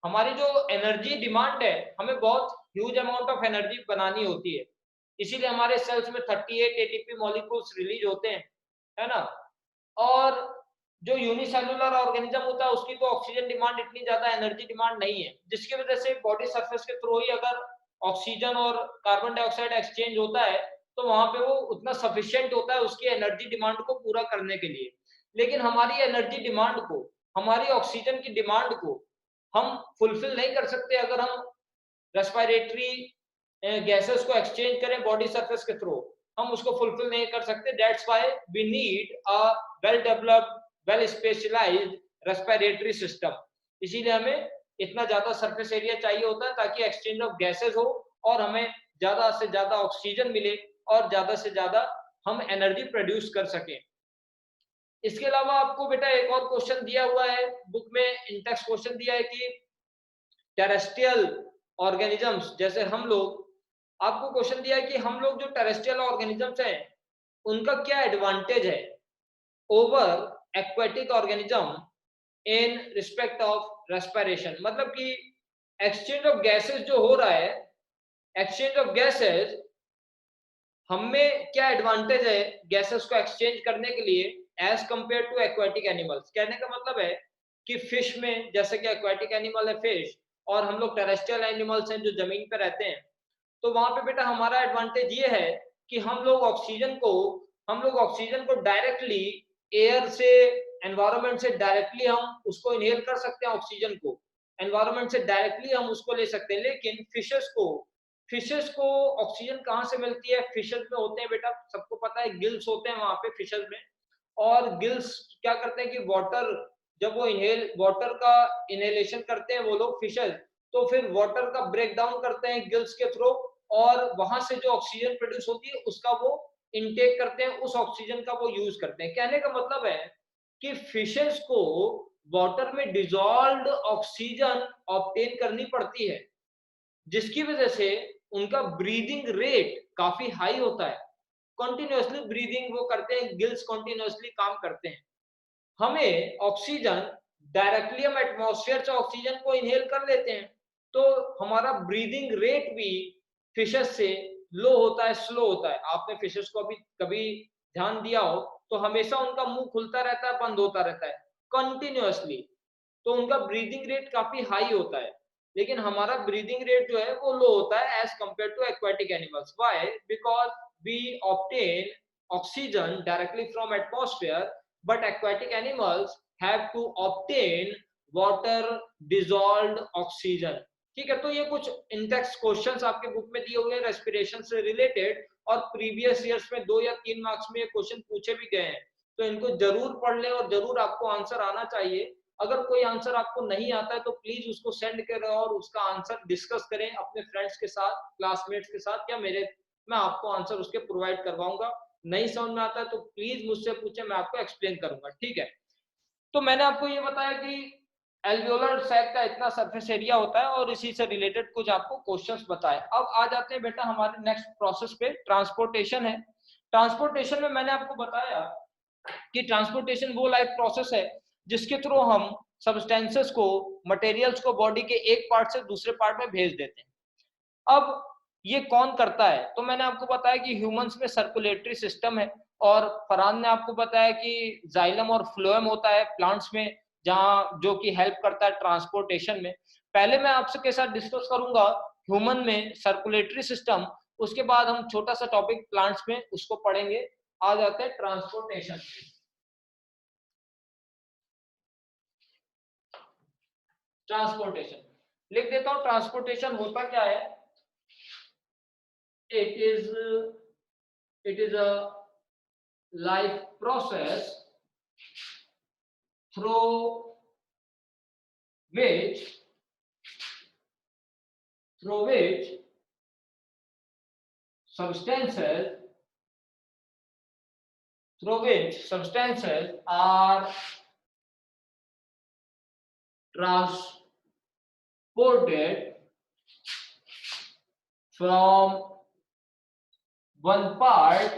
हमारी जो एनर्जी डिमांड है, हमें बहुत ह्यूज अमाउंट ऑफ एनर्जी बनानी होती है, इसीलिए हमारे सेल्स में 38 एटीपी मॉलिक्यूल्स रिलीज होते हैं, है ना। और जो यूनिसेलुलर ऑर्गेनिज्म होता है उसकी तो ऑक्सीजन डिमांड इतनी ज्यादा एनर्जी डिमांड नहीं है, जिसकी वजह से बॉडी सरफेस के थ्रू ही अगर ऑक्सीजन और कार्बन डाइऑक्साइड एक्सचेंज होता है तो वहां पे वो उतना सफिशिएंट होता है उसकी एनर्जी डिमांड को पूरा करने के लिए। लेकिन हमारी एनर्जी डिमांड को, हमारी ऑक्सीजन की डिमांड को हम फुलफिल नहीं कर सकते अगर हम रेस्पिरेटरी गैसेस को एक्सचेंज करें बॉडी सरफेस के थ्रू। हम उसको फुलफिल नहीं कर सकते। That's why we need a well developed well specialised respiratory system. इसीलिए हमें इतना ज्यादा सरफेस एरिया चाहिए होता है ताकि एक्सचेंज ऑफ गैसेस हो और हमें ज्यादा से ज्यादा ऑक्सीजन मिले और ज्यादा से ज्यादा हम एनर्जी प्रोड्यूस कर सकें। इसके अलावा आपको बेटा एक और क्वेश्चन दिया हुआ है बुक में, इंटेक्स क्वेश्चन दिया है कि टेरेस्ट्रियल ऑर्गेनिजम्स जैसे हम लोग, आपको क्वेश्चन दिया है कि हम लोग जो टेरेस्ट्रियल ऑर्गेनिजम्स हैं उनका क्या एडवांटेज है over aquatic organism in respect of respiration. मतलब कि एक्सचेंज ऑफ गैसेस जो हो रहा है, एक्सचेंज ऑफ गैसेस हमें क्या एडवांटेज है गैसेस को एक्सचेंज करने के लिए as compare to aquatic animals. कहने का मतलब है कि फिश में, जैसे कि एक्वेटिक एनिमल है फिश और हम लोग टेरेस्ट्रियल एनिमल्स हैं जो जमीन पे रहते हैं, तो वहां पे बेटा हमारा एडवांटेज ये है कि हम लोग ऑक्सीजन को डायरेक्टली एयर से, एनवायरनमेंट से डायरेक्टली हम उसको इनहेल कर सकते हैं, ऑक्सीजन को एनवायरनमेंट से डायरेक्टली हम उसको ले सकते हैं। लेकिन फिशेस को ऑक्सीजन कहाँ से मिलती है। फिशेस में होते हैं बेटा, सबको पता है गिल्स होते हैं वहां पे फिशेस में, और गिल्स क्या करते हैं कि वाटर, जब वो वाटर का इनहेलेशन करते हैं वो लोग फिशेस, तो फिर वाटर का ब्रेक डाउन करते हैं गिल्स के थ्रू और वहां से जो ऑक्सीजन प्रोड्यूस होती है उसका वो इनटेक करते हैं, उस ऑक्सीजन का वो यूज करते हैं। कहने का मतलब है कि फिशेस को वाटर में डिजॉल्व्ड ऑक्सीजन ऑब्टेन करनी पड़ती है, जिसकी वजह से उनका ब्रीदिंग रेट काफी हाई होता है। कंटिन्यूअसली ब्रीदिंग वो करते हैं, गिल्स कंटिन्यूअसली काम करते हैं। हमें ऑक्सीजन डायरेक्टली, हम एटमॉस्फेयर से ऑक्सीजन को इनहेल कर लेते हैं, तो हमारा ब्रीदिंग रेट भी फिशेस से लो होता है, स्लो होता है। आपने फिशेस को अभी कभी ध्यान दिया हो तो हमेशा उनका मुंह खुलता रहता है, बंद होता रहता है कंटिन्यूअसली, तो उनका ब्रीदिंग रेट काफी हाई होता है। लेकिन हमारा ब्रीदिंग रेट जो है वो लो होता है as compare to aquatic animals. Why? Because we obtain oxygen directly from atmosphere, but aquatic animals have to obtain water dissolved oxygen। ठीक है, तो ये कुछ इंडेक्स क्वेश्चंस आपके बुक में दिए हुए हैं रेस्पिरेशन से रिलेटेड, और प्रीवियस ईयर्स में 2 या 3 मार्क्स में ये क्वेश्चन पूछे भी गए हैं, तो इनको जरूर पढ़ लें और जरूर आपको आंसर आना चाहिए। अगर कोई आंसर आपको नहीं आता है तो प्लीज उसको सेंड करें और उसका आंसर डिस्कस करें अपने फ्रेंड्स के साथ, क्लासमेट्स के साथ, या मैं आपको आंसर उसके प्रोवाइड करवाऊंगा। नहीं समझ में आता है तो प्लीज मुझसे पूछे, मैं आपको एक्सप्लेन करूंगा, ठीक है। तो मैंने आपको ये बताया कि एल्वियोलर सैक का इतना सरफेस एरिया होता है और इसी से रिलेटेड कुछ आपको क्वेश्चंस बताए। अब आ जाते हैं बेटा हमारे नेक्स्ट प्रोसेस पे, ट्रांसपोर्टेशन है। ट्रांसपोर्टेशन में मैंने आपको बताया कि ट्रांसपोर्टेशन वो लाइफ प्रोसेस है जिसके थ्रू हम सब्सटेंसेस को, मटेरियल्स को बॉडी के एक पार्ट से दूसरे पार्ट में भेज देते हैं। अब ये कौन करता है? तो मैंने आपको बताया कि ह्यूमंस में सर्कुलेटरी सिस्टम है, और फरहान ने आपको बताया कि जाइलम और फ्लोएम होता है प्लांट्स में, जहां जो कि हेल्प करता है ट्रांसपोर्टेशन में। पहले मैं आपसे के साथ डिस्कस करूंगा ह्यूमन में सर्कुलेटरी सिस्टम, उसके बाद हम छोटा सा टॉपिक प्लांट्स में उसको पढ़ेंगे। आ जाते हैं ट्रांसपोर्टेशन। ट्रांसपोर्टेशन लिख देता हूं। ट्रांसपोर्टेशन होता क्या है? It is a life process through which substances are transported from one part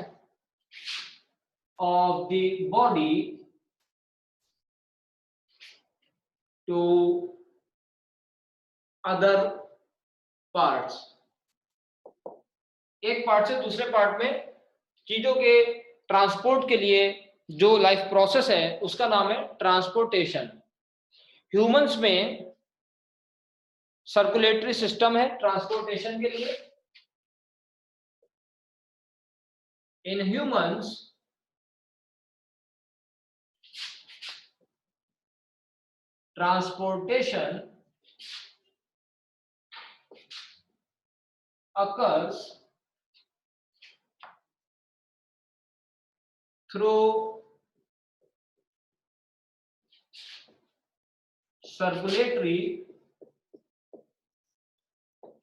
of the body to other parts। एक पार्ट से दूसरे पार्ट में चीजों के ट्रांसपोर्ट के लिए जो लाइफ प्रोसेस है उसका नाम है ट्रांसपोर्टेशन। ह्यूमंस में सर्कुलेटरी सिस्टम है ट्रांसपोर्टेशन के लिए। In humans transportation occurs through circulatory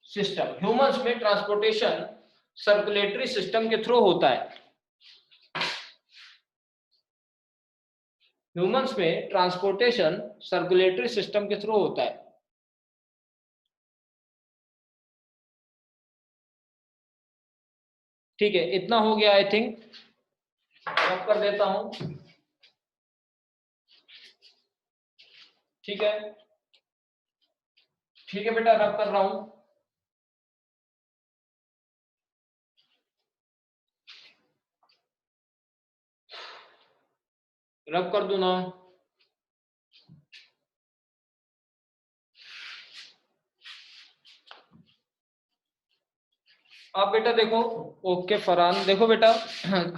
system. Humans में ट्रांसपोर्टेशन सर्कुलेटरी सिस्टम के थ्रू होता है। ह्यूमंस में ट्रांसपोर्टेशन सर्कुलेटरी सिस्टम के थ्रू होता है। ठीक है, इतना हो गया। आई थिंक रब कर देता हूं। ठीक है, ठीक है बेटा, रब कर रहा हूं। रब कर दू ना? आप बेटा देखो। ओके फरहान, देखो बेटा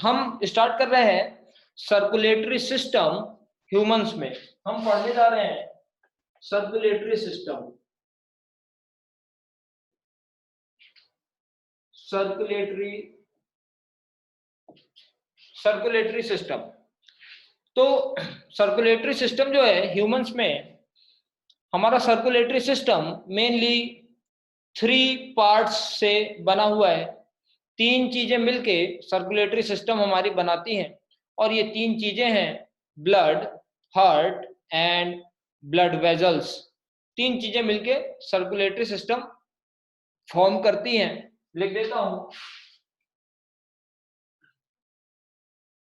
हम स्टार्ट कर रहे हैं सर्कुलेटरी सिस्टम ह्यूमंस में। हम पढ़ने जा रहे हैं सर्कुलेटरी सिस्टम। Circulatory system. तो सर्कुलेटरी सिस्टम जो है ह्यूमंस में, हमारा सर्कुलेटरी सिस्टम मेनली 3 पार्ट्स से बना हुआ है। 3 चीजें मिलके सर्कुलेटरी सिस्टम हमारी बनाती हैं, और ये 3 चीजें हैं blood, heart and blood vessels. 3 चीजें मिलके सर्कुलेटरी सिस्टम फॉर्म करती हैं। लिख देता हूं।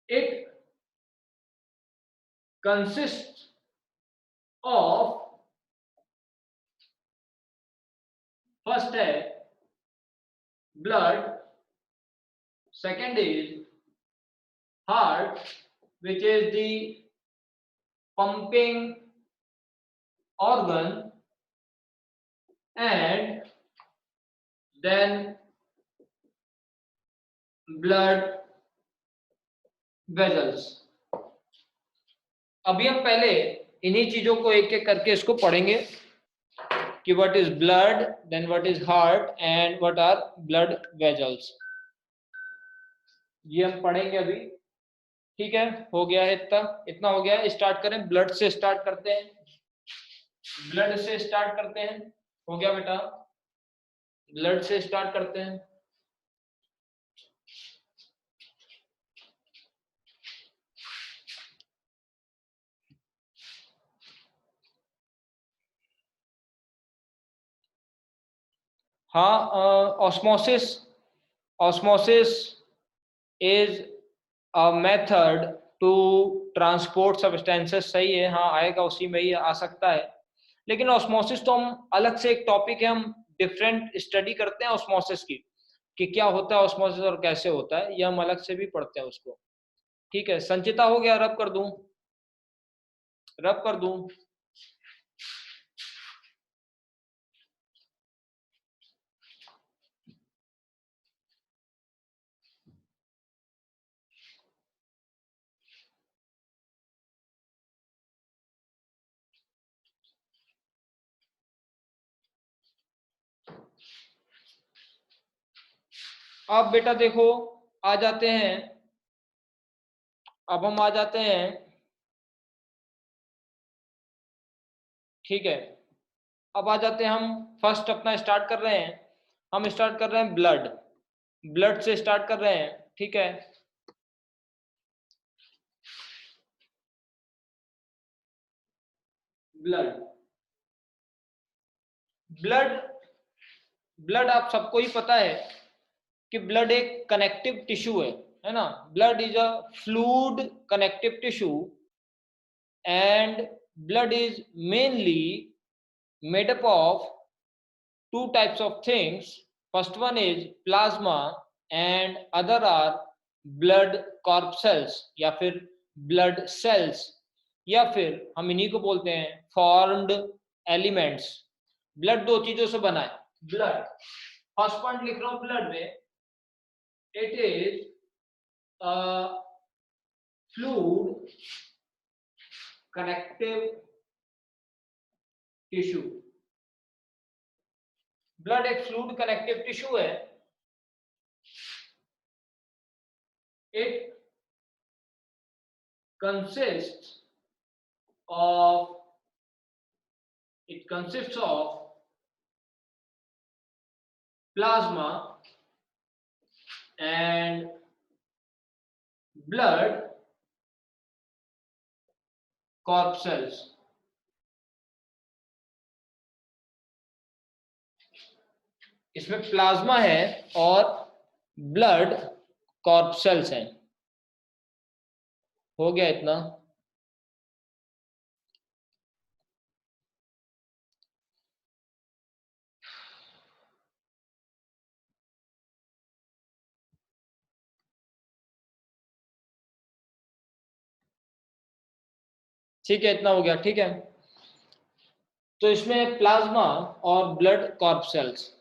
इट कंसिस्ट ऑफ, फर्स्ट है blood, second is heart, which is the pumping organ, and then blood vessels। अभी हम पहले इन्हीं चीजों को एक एक करके इसको पढ़ेंगे कि what is blood, then what is heart and what are blood vessels। ये हम पढ़ेंगे अभी। ठीक है, हो गया है इतना हो गया है। स्टार्ट करें, ब्लड से स्टार्ट करते हैं। ब्लड से स्टार्ट करते हैं। हो गया बेटा, ब्लड से स्टार्ट करते हैं। हाँ, osmosis is a method to transport substances, सही है, हाँ आएगा, उसी में ही आ सकता है। लेकिन ऑस्मोसिस तो हम अलग से एक टॉपिक है, हम डिफरेंट स्टडी करते हैं ऑस्मोसिस की, कि क्या होता है ऑस्मोसिस और कैसे होता है, ये हम अलग से भी पढ़ते हैं उसको। ठीक है, संचिता हो गया, रब कर दूं? रब कर दूं? अब बेटा देखो, आ जाते हैं, अब हम आ जाते हैं, ठीक है, अब आ जाते हैं, हम फर्स्ट अपना स्टार्ट कर रहे हैं, हम स्टार्ट कर रहे हैं ब्लड, ब्लड से स्टार्ट कर रहे हैं, ठीक है। ब्लड, ब्लड, ब्लड आप सबको ही पता है कि ब्लड एक कनेक्टिव टिश्यू है ना? Blood is a fluid connective tissue, and blood is mainly made up of two types of things. First one is plasma and other are blood corpuscles या फिर blood cells, या फिर हम इन्हीं को बोलते हैं formed elements। ब्लड दो चीजों से बना है। ब्लड, फर्स्ट पॉइंट लिख रहा हूं ब्लड में, it is fluid connective tissue. Blood एक फ्लूइड कनेक्टिव टिश्यू है। It consists of plasma and blood corpuscles। इसमें प्लाज्मा है और ब्लड कॉर्पसेल्स हैं। हो गया इतना? ठीक है, इतना हो गया, ठीक है। तो इसमें प्लाज्मा और ब्लड कॉर्पसेल्स।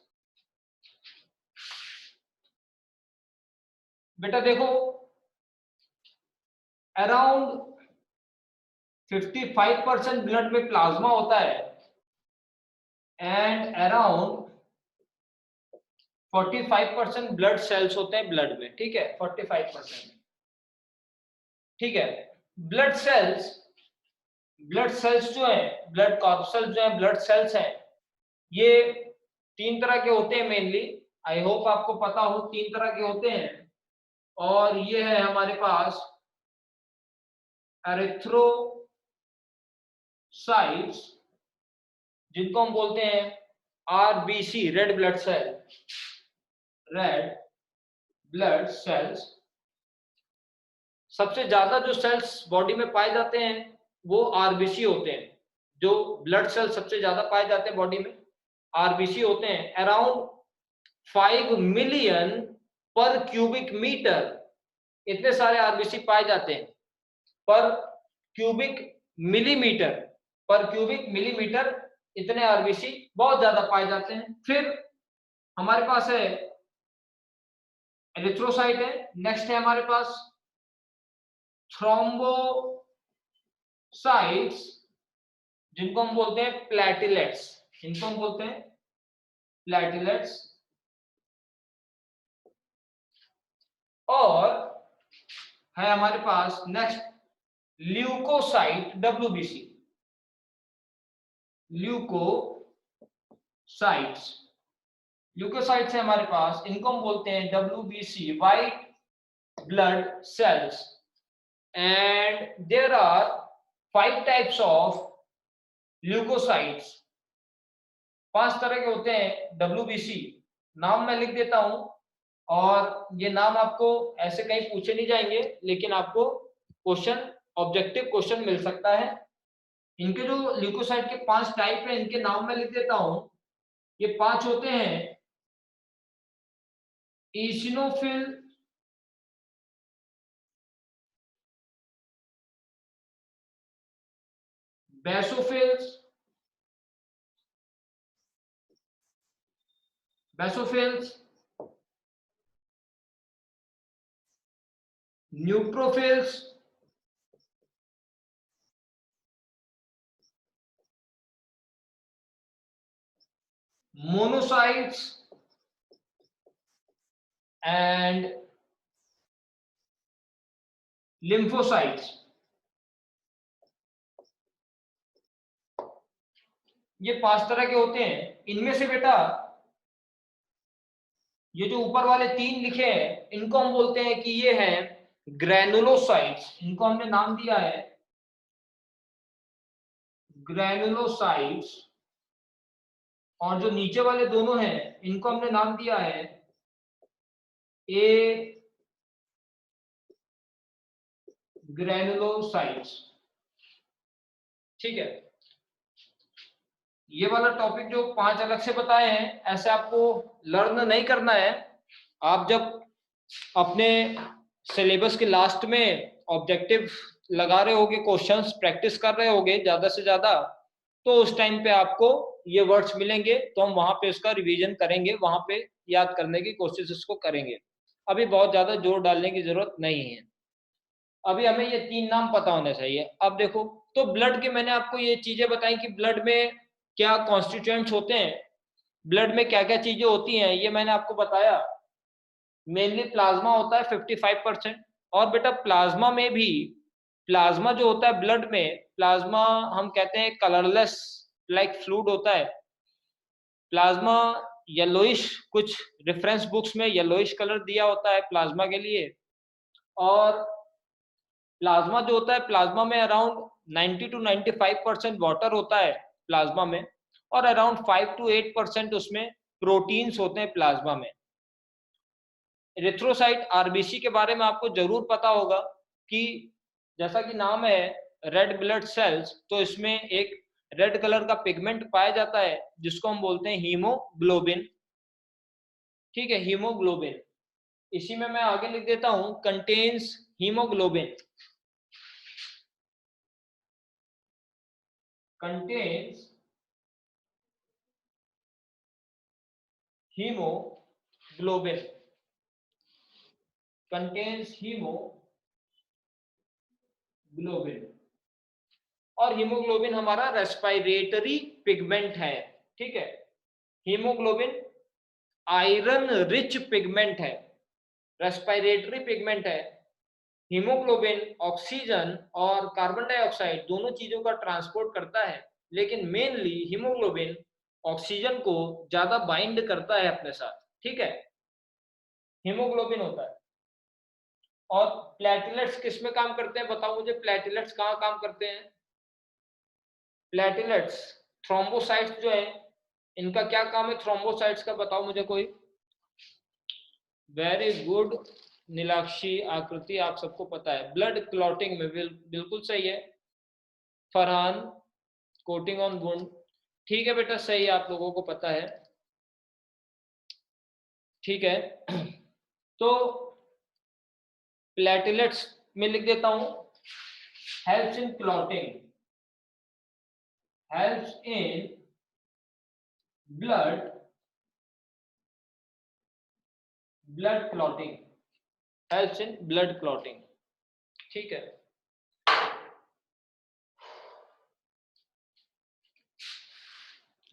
बेटा देखो, अराउंड 55% ब्लड में प्लाज्मा होता है एंड अराउंड 45% ब्लड सेल्स होते हैं ब्लड में, ठीक है, 45%, ठीक है। ब्लड सेल्स, ब्लड सेल्स जो है, ब्लड कॉर्पसेल्स जो है, ब्लड सेल्स हैं, ये तीन तरह के होते हैं मेनली। आई होप आपको पता हो, तीन तरह के होते हैं, और ये है हमारे पास एरिथ्रोसाइट्स, जिनको हम बोलते हैं RBC, red blood cell, red blood cells. सबसे ज्यादा जो सेल्स बॉडी में पाए जाते हैं वो आरबीसी होते हैं। जो ब्लड सेल सबसे ज्यादा पाए जाते हैं बॉडी में, आरबीसी होते हैं। अराउंड 5 मिलियन पर क्यूबिक मीटर, इतने सारे आरबीसी पाए जाते हैं पर क्यूबिक मिलीमीटर, पर क्यूबिक मिलीमीटर इतने आरबीसी बहुत ज्यादा पाए जाते हैं। फिर हमारे पास है एरिथ्रोसाइट है, नेक्स्ट है हमारे पास थ्रोम्बोसाइट्स, जिनको हम बोलते हैं प्लेटलेट्स, इनको हम बोलते हैं प्लेटलेट्स, और है हमारे पास next leucocyte, WBC, leucocytes, leucocytes है हमारे पास, इनको हम बोलते हैं WBC, white blood cells. And there are 5 types of leucocytes, 5 तरह के होते हैं डब्ल्यूबीसी। नाम मैं लिख देता हूं, और ये नाम आपको ऐसे कहीं पूछे नहीं जाएंगे, लेकिन आपको क्वेश्चन, ऑब्जेक्टिव क्वेश्चन मिल सकता है। इनके जो ल्यूकोसाइट के 5 टाइप है, इनके नाम मैं लिख देता हूं। ये 5 होते हैं: eosinophil, basophils, basophils, neutrophils, monocytes and lymphocytes. ये 5 तरह के होते हैं। इनमें से बेटा ये जो ऊपर वाले 3 लिखे हैं, इनको हम बोलते हैं कि ये हैं ग्रैनुलोसाइट्स। इनको हमने नाम दिया है ग्रैनुलोसाइट्स। और जो नीचे वाले दोनों हैं, इनको हमने नाम दिया है ए ग्रैनुलोसाइट्स। ठीक है, ये वाला टॉपिक जो 5 अलग से बताए हैं, ऐसे आपको लर्न नहीं करना है। आप जब अपने सिलेबस के लास्ट में ऑब्जेक्टिव लगा रहे होगे, क्वेश्चंस प्रैक्टिस कर रहे होगे ज्यादा से ज्यादा, तो उस टाइम पे आपको ये वर्ड्स मिलेंगे, तो हम वहां पे उसका रिवीजन करेंगे, वहां पे याद करने की कोशिश इसको करेंगे। अभी बहुत ज्यादा जोर डालने की जरूरत नहीं है। अभी हमें ये 3 नाम पता होने चाहिए। अब देखो, तो ब्लड के मैंने आपको ये चीजें बताई कि ब्लड में क्या कॉन्स्टिट्यूएंट्स होते हैं, ब्लड में क्या क्या चीजें होती हैं, ये मैंने आपको बताया। मेनली प्लाज्मा होता है 55%। और बेटा प्लाज्मा में भी, प्लाज्मा जो होता है ब्लड में, प्लाज्मा हम कहते हैं कलरलेस लाइक फ्लूइड होता है। प्लाज्मा येलोइश, कुछ रेफरेंस बुक्स में येलोइश कलर दिया होता है प्लाज्मा के लिए। और प्लाज्मा जो होता है, प्लाज्मा में अराउंड 90 to 95% वाटर होता है प्लाज्मा में, और अराउंड 5 to 8% उसमें प्रोटीन्स होते हैं प्लाज्मा में। एरिथ्रोसाइट, आरबीसी के बारे में आपको जरूर पता होगा कि जैसा कि नाम है रेड ब्लड सेल्स, तो इसमें एक रेड कलर का पिगमेंट पाया जाता है जिसको हम बोलते हैं हीमोग्लोबिन। ठीक है, हीमोग्लोबिन। इसी में मैं आगे लिख देता हूं contains haemoglobin, contains haemoglobin, contains haemoglobin. और हीमोग्लोबिन हमारा रेस्पिरेटरी पिगमेंट है। ठीक है, हीमोग्लोबिन आयरन रिच पिगमेंट है, रेस्पिरेटरी पिगमेंट है। हीमोग्लोबिन ऑक्सीजन और कार्बन डाइऑक्साइड दोनों चीजों का ट्रांसपोर्ट करता है, लेकिन मेनली हीमोग्लोबिन ऑक्सीजन को ज्यादा बाइंड करता है अपने साथ। ठीक है, हीमोग्लोबिन होता है। और प्लेटलेट्स किस में काम करते हैं, बताओ मुझे, प्लेटलेट्स कहाँ काम करते हैं? प्लेटलेट्स, थ्रोम्बोसाइट्स जो है, इनका क्या काम है थ्रोम्बोसाइट्स का, बताओ मुझे कोई। वेरी गुड नीलाक्षी, आकृति आप सबको पता है, ब्लड क्लॉटिंग में बिल्कुल सही है। फरहान, कोटिंग ऑन वुंड, ठीक है बेटा, सही है, आप लोगों को पता है। ठीक है, तो प्लेटलेट्स में लिख देता हूं helps in clotting, helps in blood blood clotting, helps in blood clotting. ठीक है,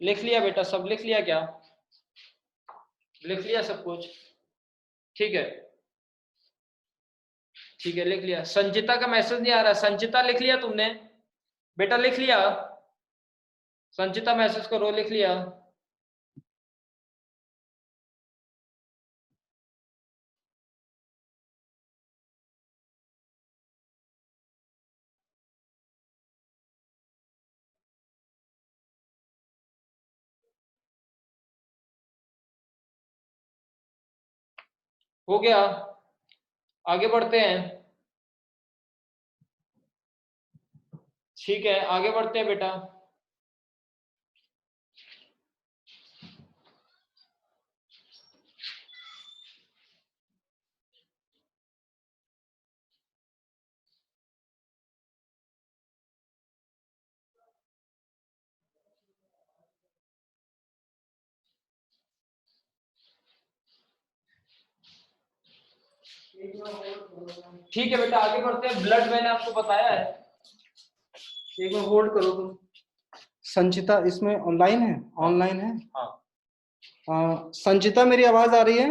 लिख लिया बेटा, सब लिख लिया क्या? लिख लिया सब कुछ? ठीक है, ठीक है, लिख लिया। संचिता का मैसेज नहीं आ रहा, संचिता लिख लिया तुमने? बेटा लिख लिया? संचिता मैसेज करो, लिख लिया? हो गया, आगे बढ़ते हैं। ठीक है, आगे बढ़ते हैं बेटा। ठीक है बेटा, आगे बढ़ते हैं। ब्लड मैंने आपको बताया है। एक बार होल्ड करो तुम। संचिता इसमें ऑनलाइन है? ऑनलाइन है। हाँ। संचिता मेरी आवाज आ रही है?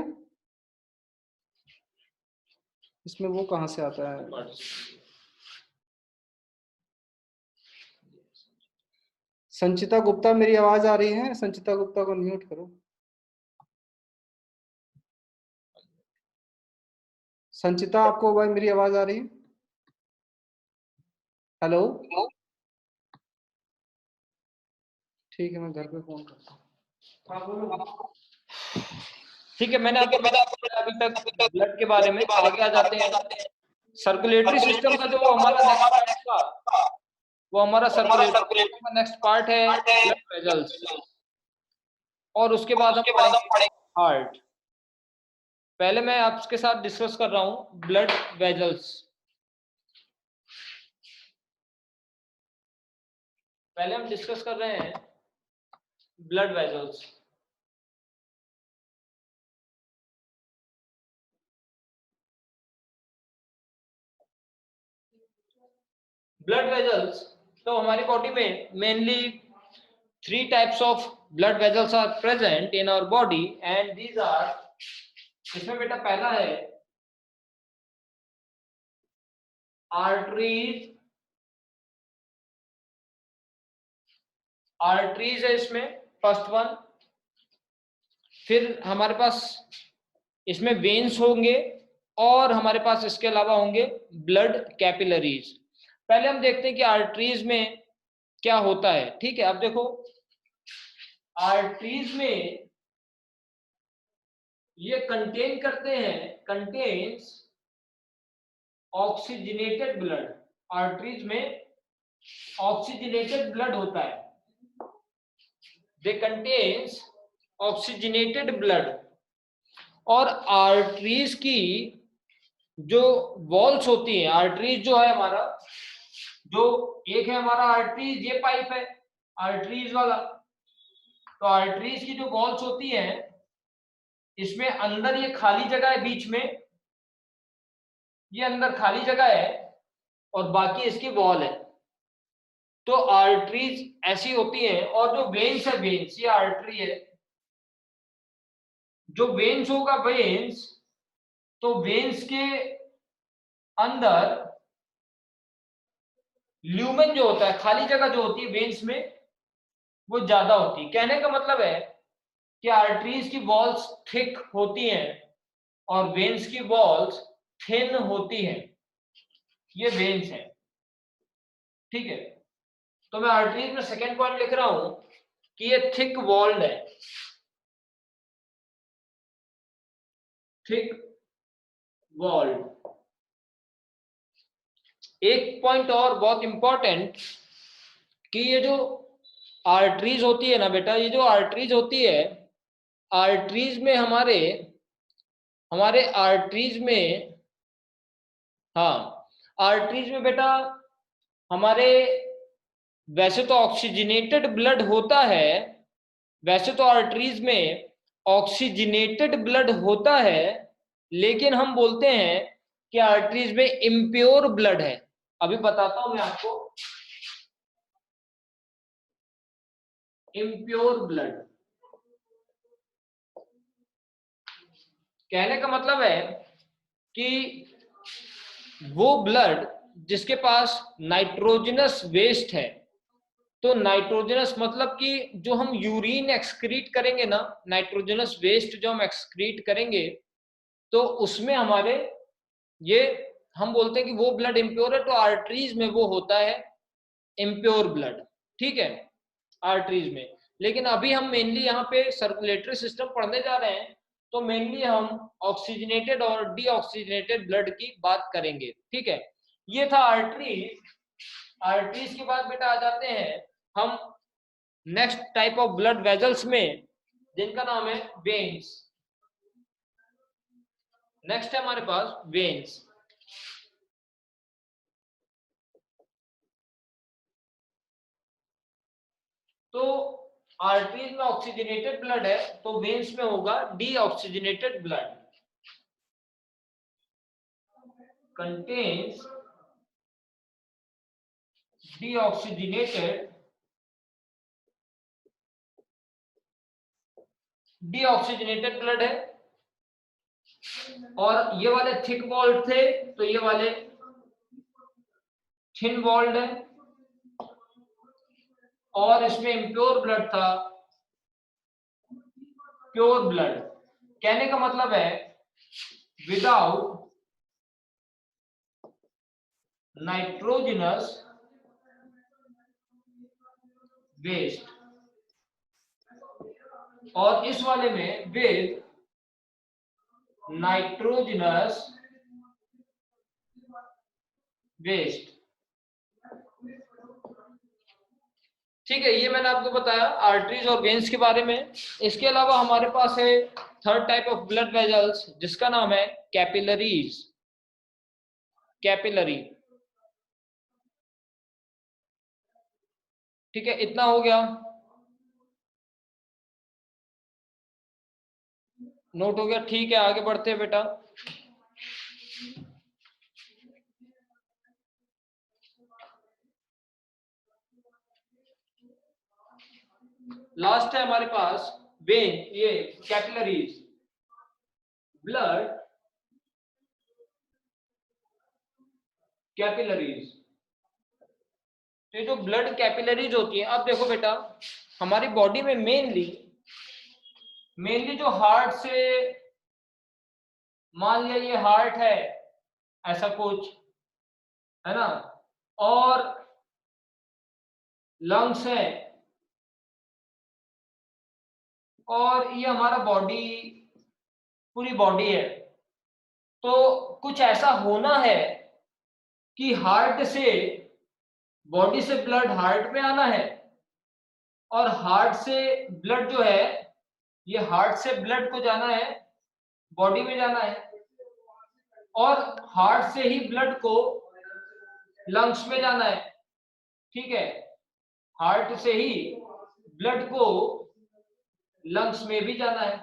इसमें वो कहाँ से आता है? संचिता गुप्ता मेरी आवाज आ रही है? संचिता गुप्ता को म्यूट करो। संचिता आपको भाई मेरी आवाज आ रही है? हेलो। ठीक है, मैं घर पे फोन करता हूँ। ठीक है, मैंने आपको बताया अभी तक ब्लड के बारे में। आगे आ जाते हैं। सर्कुलेटरी सिस्टम का जो हमारा नेक्स्ट पार्ट था, वो हमारा सर्कुलेटरी सिस्टम का नेक्स्ट पार्ट है ब्लड वेजल्स, और उसके बाद हम पढ़ेंगे हार्ट। पहले मैं आपके साथ डिस्कस कर रहा हूं ब्लड वेजल्स। पहले हम डिस्कस कर रहे हैं ब्लड वेजल्स। ब्लड वेजल्स, तो हमारी बॉडी में mainly 3 types of blood vessels are present in our body, and these are, इसमें बेटा पहला है आर्टरीज। आर्टरीज है इसमें फर्स्ट वन। फिर हमारे पास इसमें वेन्स होंगे, और हमारे पास इसके अलावा होंगे ब्लड कैपिलरीज। पहले हम देखते हैं कि आर्टरीज में क्या होता है। ठीक है, अब देखो आर्टरीज में ये कंटेन करते हैं, कंटेन्स ऑक्सीजनेटेड ब्लड। आर्टरीज में ऑक्सीजनेटेड ब्लड होता है, दे कंटेन्स ऑक्सीजनेटेड ब्लड। और आर्टरीज की जो वॉल्स होती हैं, आर्टरीज जो है हमारा, जो एक है हमारा आर्टरीज, ये पाइप है आर्टरीज वाला। तो आर्टरीज की जो वॉल्स होती हैं, इसमें अंदर ये खाली जगह है, बीच में ये अंदर खाली जगह है, और बाकी इसकी वॉल है। तो आर्टरीज ऐसी होती हैं। और जो वेन्स है, वेन्स ये आर्टरी है। जो वेन्स होगा, वेन्स, तो वेन्स के अंदर ल्यूमेन जो होता है, खाली जगह जो होती है वेन्स में, वो ज्यादा होती है। कहने का मतलब है कि आर्टरीज की वॉल्स थिक होती हैं और वेन्स की वॉल्स थिन होती हैं। ये वेन्स है। ठीक है, तो मैं आर्टरीज में सेकेंड पॉइंट लिख रहा हूं कि ये थिक वॉल्ड है, थिक वॉल्ड। एक पॉइंट और बहुत इंपॉर्टेंट, कि ये जो आर्टरीज होती है ना बेटा, ये जो आर्टरीज होती है, आर्टरीज में हमारे आर्टरीज में, हाँ, आर्टरीज में बेटा हमारे, वैसे तो ऑक्सीजनेटेड ब्लड होता है, वैसे तो आर्टरीज में ऑक्सीजनेटेड ब्लड होता है, लेकिन हम बोलते हैं कि आर्टरीज में इम्प्योर ब्लड है। अभी बताता हूं मैं आपको, इम्प्योर ब्लड। कहने का मतलब है कि वो ब्लड जिसके पास नाइट्रोजनस वेस्ट है, तो नाइट्रोजनस मतलब कि जो हम यूरिन एक्सक्रीट करेंगे ना, नाइट्रोजनस वेस्ट जो हम एक्सक्रीट करेंगे, तो उसमें हमारे ये, हम बोलते हैं कि वो ब्लड इम्प्योर है। तो आर्टरीज में वो होता है इम्प्योर ब्लड। ठीक है, आर्टरीज में। लेकिन अभी हम मेनली यहाँ पे सर्कुलेटरी सिस्टम पढ़ने जा रहे हैं, तो मेनली हम ऑक्सीजनेटेड और डीऑक्सीजनेटेड ब्लड की बात करेंगे, ठीक है। ये था आर्टरीज। आर्टरीज के बाद बेटा आ जाते हैं हम next type of blood vessels में, जिनका नाम है वेन्स। नेक्स्ट है हमारे पास वेन्स। तो आर्टरीज में ऑक्सीजनेटेड ब्लड है, तो वेन्स में होगा deoxygenated blood, contains deoxygenated blood है। और ये वाले थिक वॉल्ड थे, तो ये वाले थिन वॉल्ड है। और इसमें इम्प्योर ब्लड था, प्योर ब्लड। कहने का मतलब है विदाउट नाइट्रोजनस वेस्ट, और इस वाले में विद नाइट्रोजनस वेस्ट, ठीक है। ये मैंने आपको बताया आर्टरीज और वेन्स के बारे में। इसके अलावा हमारे पास है third type of blood vessels, जिसका नाम है कैपिलरीज। कैपिलरी, ठीक है, इतना हो गया, नोट हो गया, ठीक है। आगे बढ़ते हैं बेटा। लास्ट है हमारे पास वेन, ये कैपिलरीज, ब्लड कैपिलरीज। तो ये जो ब्लड कैपिलरीज होती है, अब देखो बेटा हमारी बॉडी में मेनली जो हार्ट से, मान लिया ये हार्ट है ऐसा कुछ, है ना, और लंग्स है, और ये हमारा बॉडी, पूरी बॉडी है। तो कुछ ऐसा होना है कि हार्ट से, बॉडी से ब्लड हार्ट में आना है, और हार्ट से ब्लड जो है, ये हार्ट से ब्लड को जाना है, बॉडी में जाना है, और हार्ट से ही ब्लड को लंग्स में जाना है, ठीक है। हार्ट से ही ब्लड को लंग्स में भी जाना है,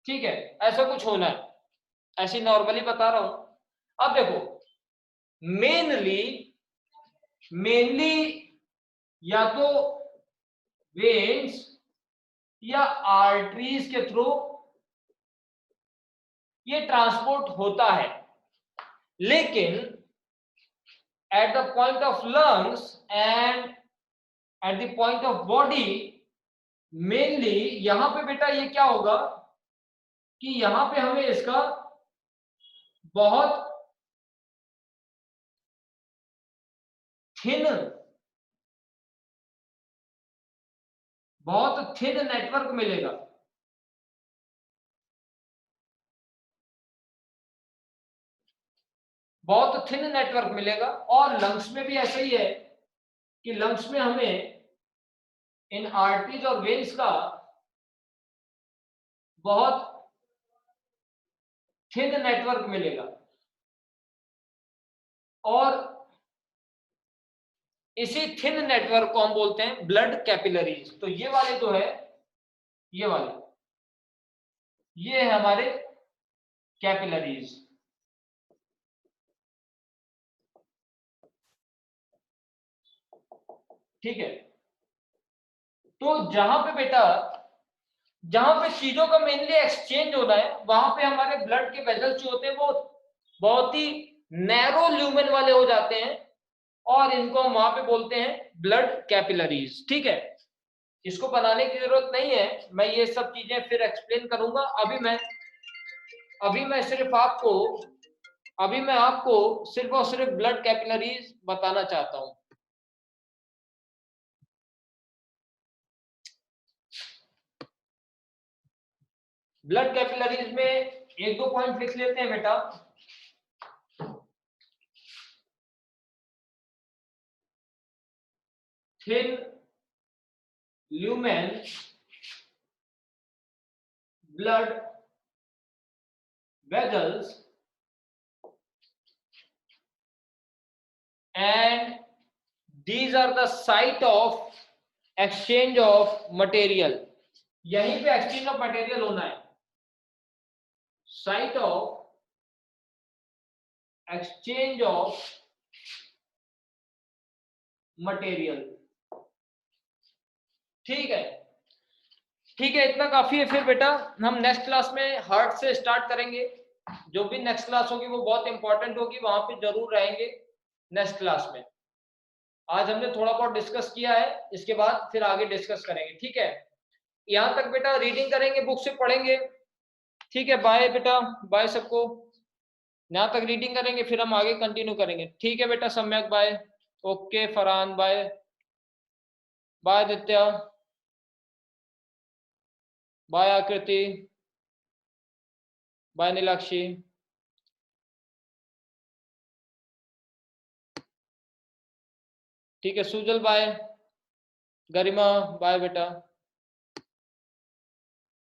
ठीक है। ऐसा कुछ होना है, ऐसे नॉर्मली बता रहा हूं। अब देखो मेनली या तो वेन्स या आर्टरीज के थ्रू ये ट्रांसपोर्ट होता है, लेकिन at the point of lungs and at the point of body, mainly यहां पे बेटा ये क्या होगा कि यहां पे हमें इसका बहुत थिन नेटवर्क मिलेगा। बहुत थिन नेटवर्क मिलेगा। और लंग्स में भी ऐसा ही है कि लंग्स में हमें इन आर्टरीज और वेन्स का बहुत थिन नेटवर्क मिलेगा। और इसी थिन नेटवर्क को हम बोलते हैं ब्लड कैपिलरीज। तो ये वाले जो है, ये वाले, ये है हमारे कैपिलरीज, ठीक है। तो जहां पे बेटा, जहां पे चीजों का मेनली एक्सचेंज होना है, वहां पे हमारे ब्लड के वेजल्स जो होते हैं वो बहुत ही नैरो ल्यूमेन वाले हो जाते हैं, और इनको हम वहां पे बोलते हैं ब्लड कैपिलरीज, ठीक है। इसको बनाने की जरूरत नहीं है, मैं ये सब चीजें फिर एक्सप्लेन करूंगा। अभी मैं आपको सिर्फ और सिर्फ ब्लड कैपिलरीज बताना चाहता हूं। ब्लड कैपिलरीज में एक दो पॉइंट लिख लेते हैं बेटा। Thin lumen blood vessels and these are the site of exchange of material। यहीं पे exchange of material होना है, site of exchange of material। ठीक है, ठीक है, इतना काफी है। फिर बेटा हम नेक्स्ट क्लास में हार्ट से स्टार्ट करेंगे। जो भी नेक्स्ट क्लास होगी वो बहुत इंपॉर्टेंट होगी, वहां पे जरूर रहेंगे नेक्स्ट क्लास में। आज हमने थोड़ा बहुत डिस्कस किया है, इसके बाद फिर आगे डिस्कस करेंगे। ठीक है, यहाँ तक बेटा रीडिंग करेंगे, बुक से पढ़ेंगे। ठीक है, बाय बेटा, बाय सबको। यहाँ तक रीडिंग करेंगे, फिर हम आगे कंटिन्यू करेंगे। ठीक है बेटा, Samyak bye. Okay Farhan bye, bye Aditya, bye Akriti, bye Nilakshi. ठीक है सुजल बाय, गरिमा बाय बेटा।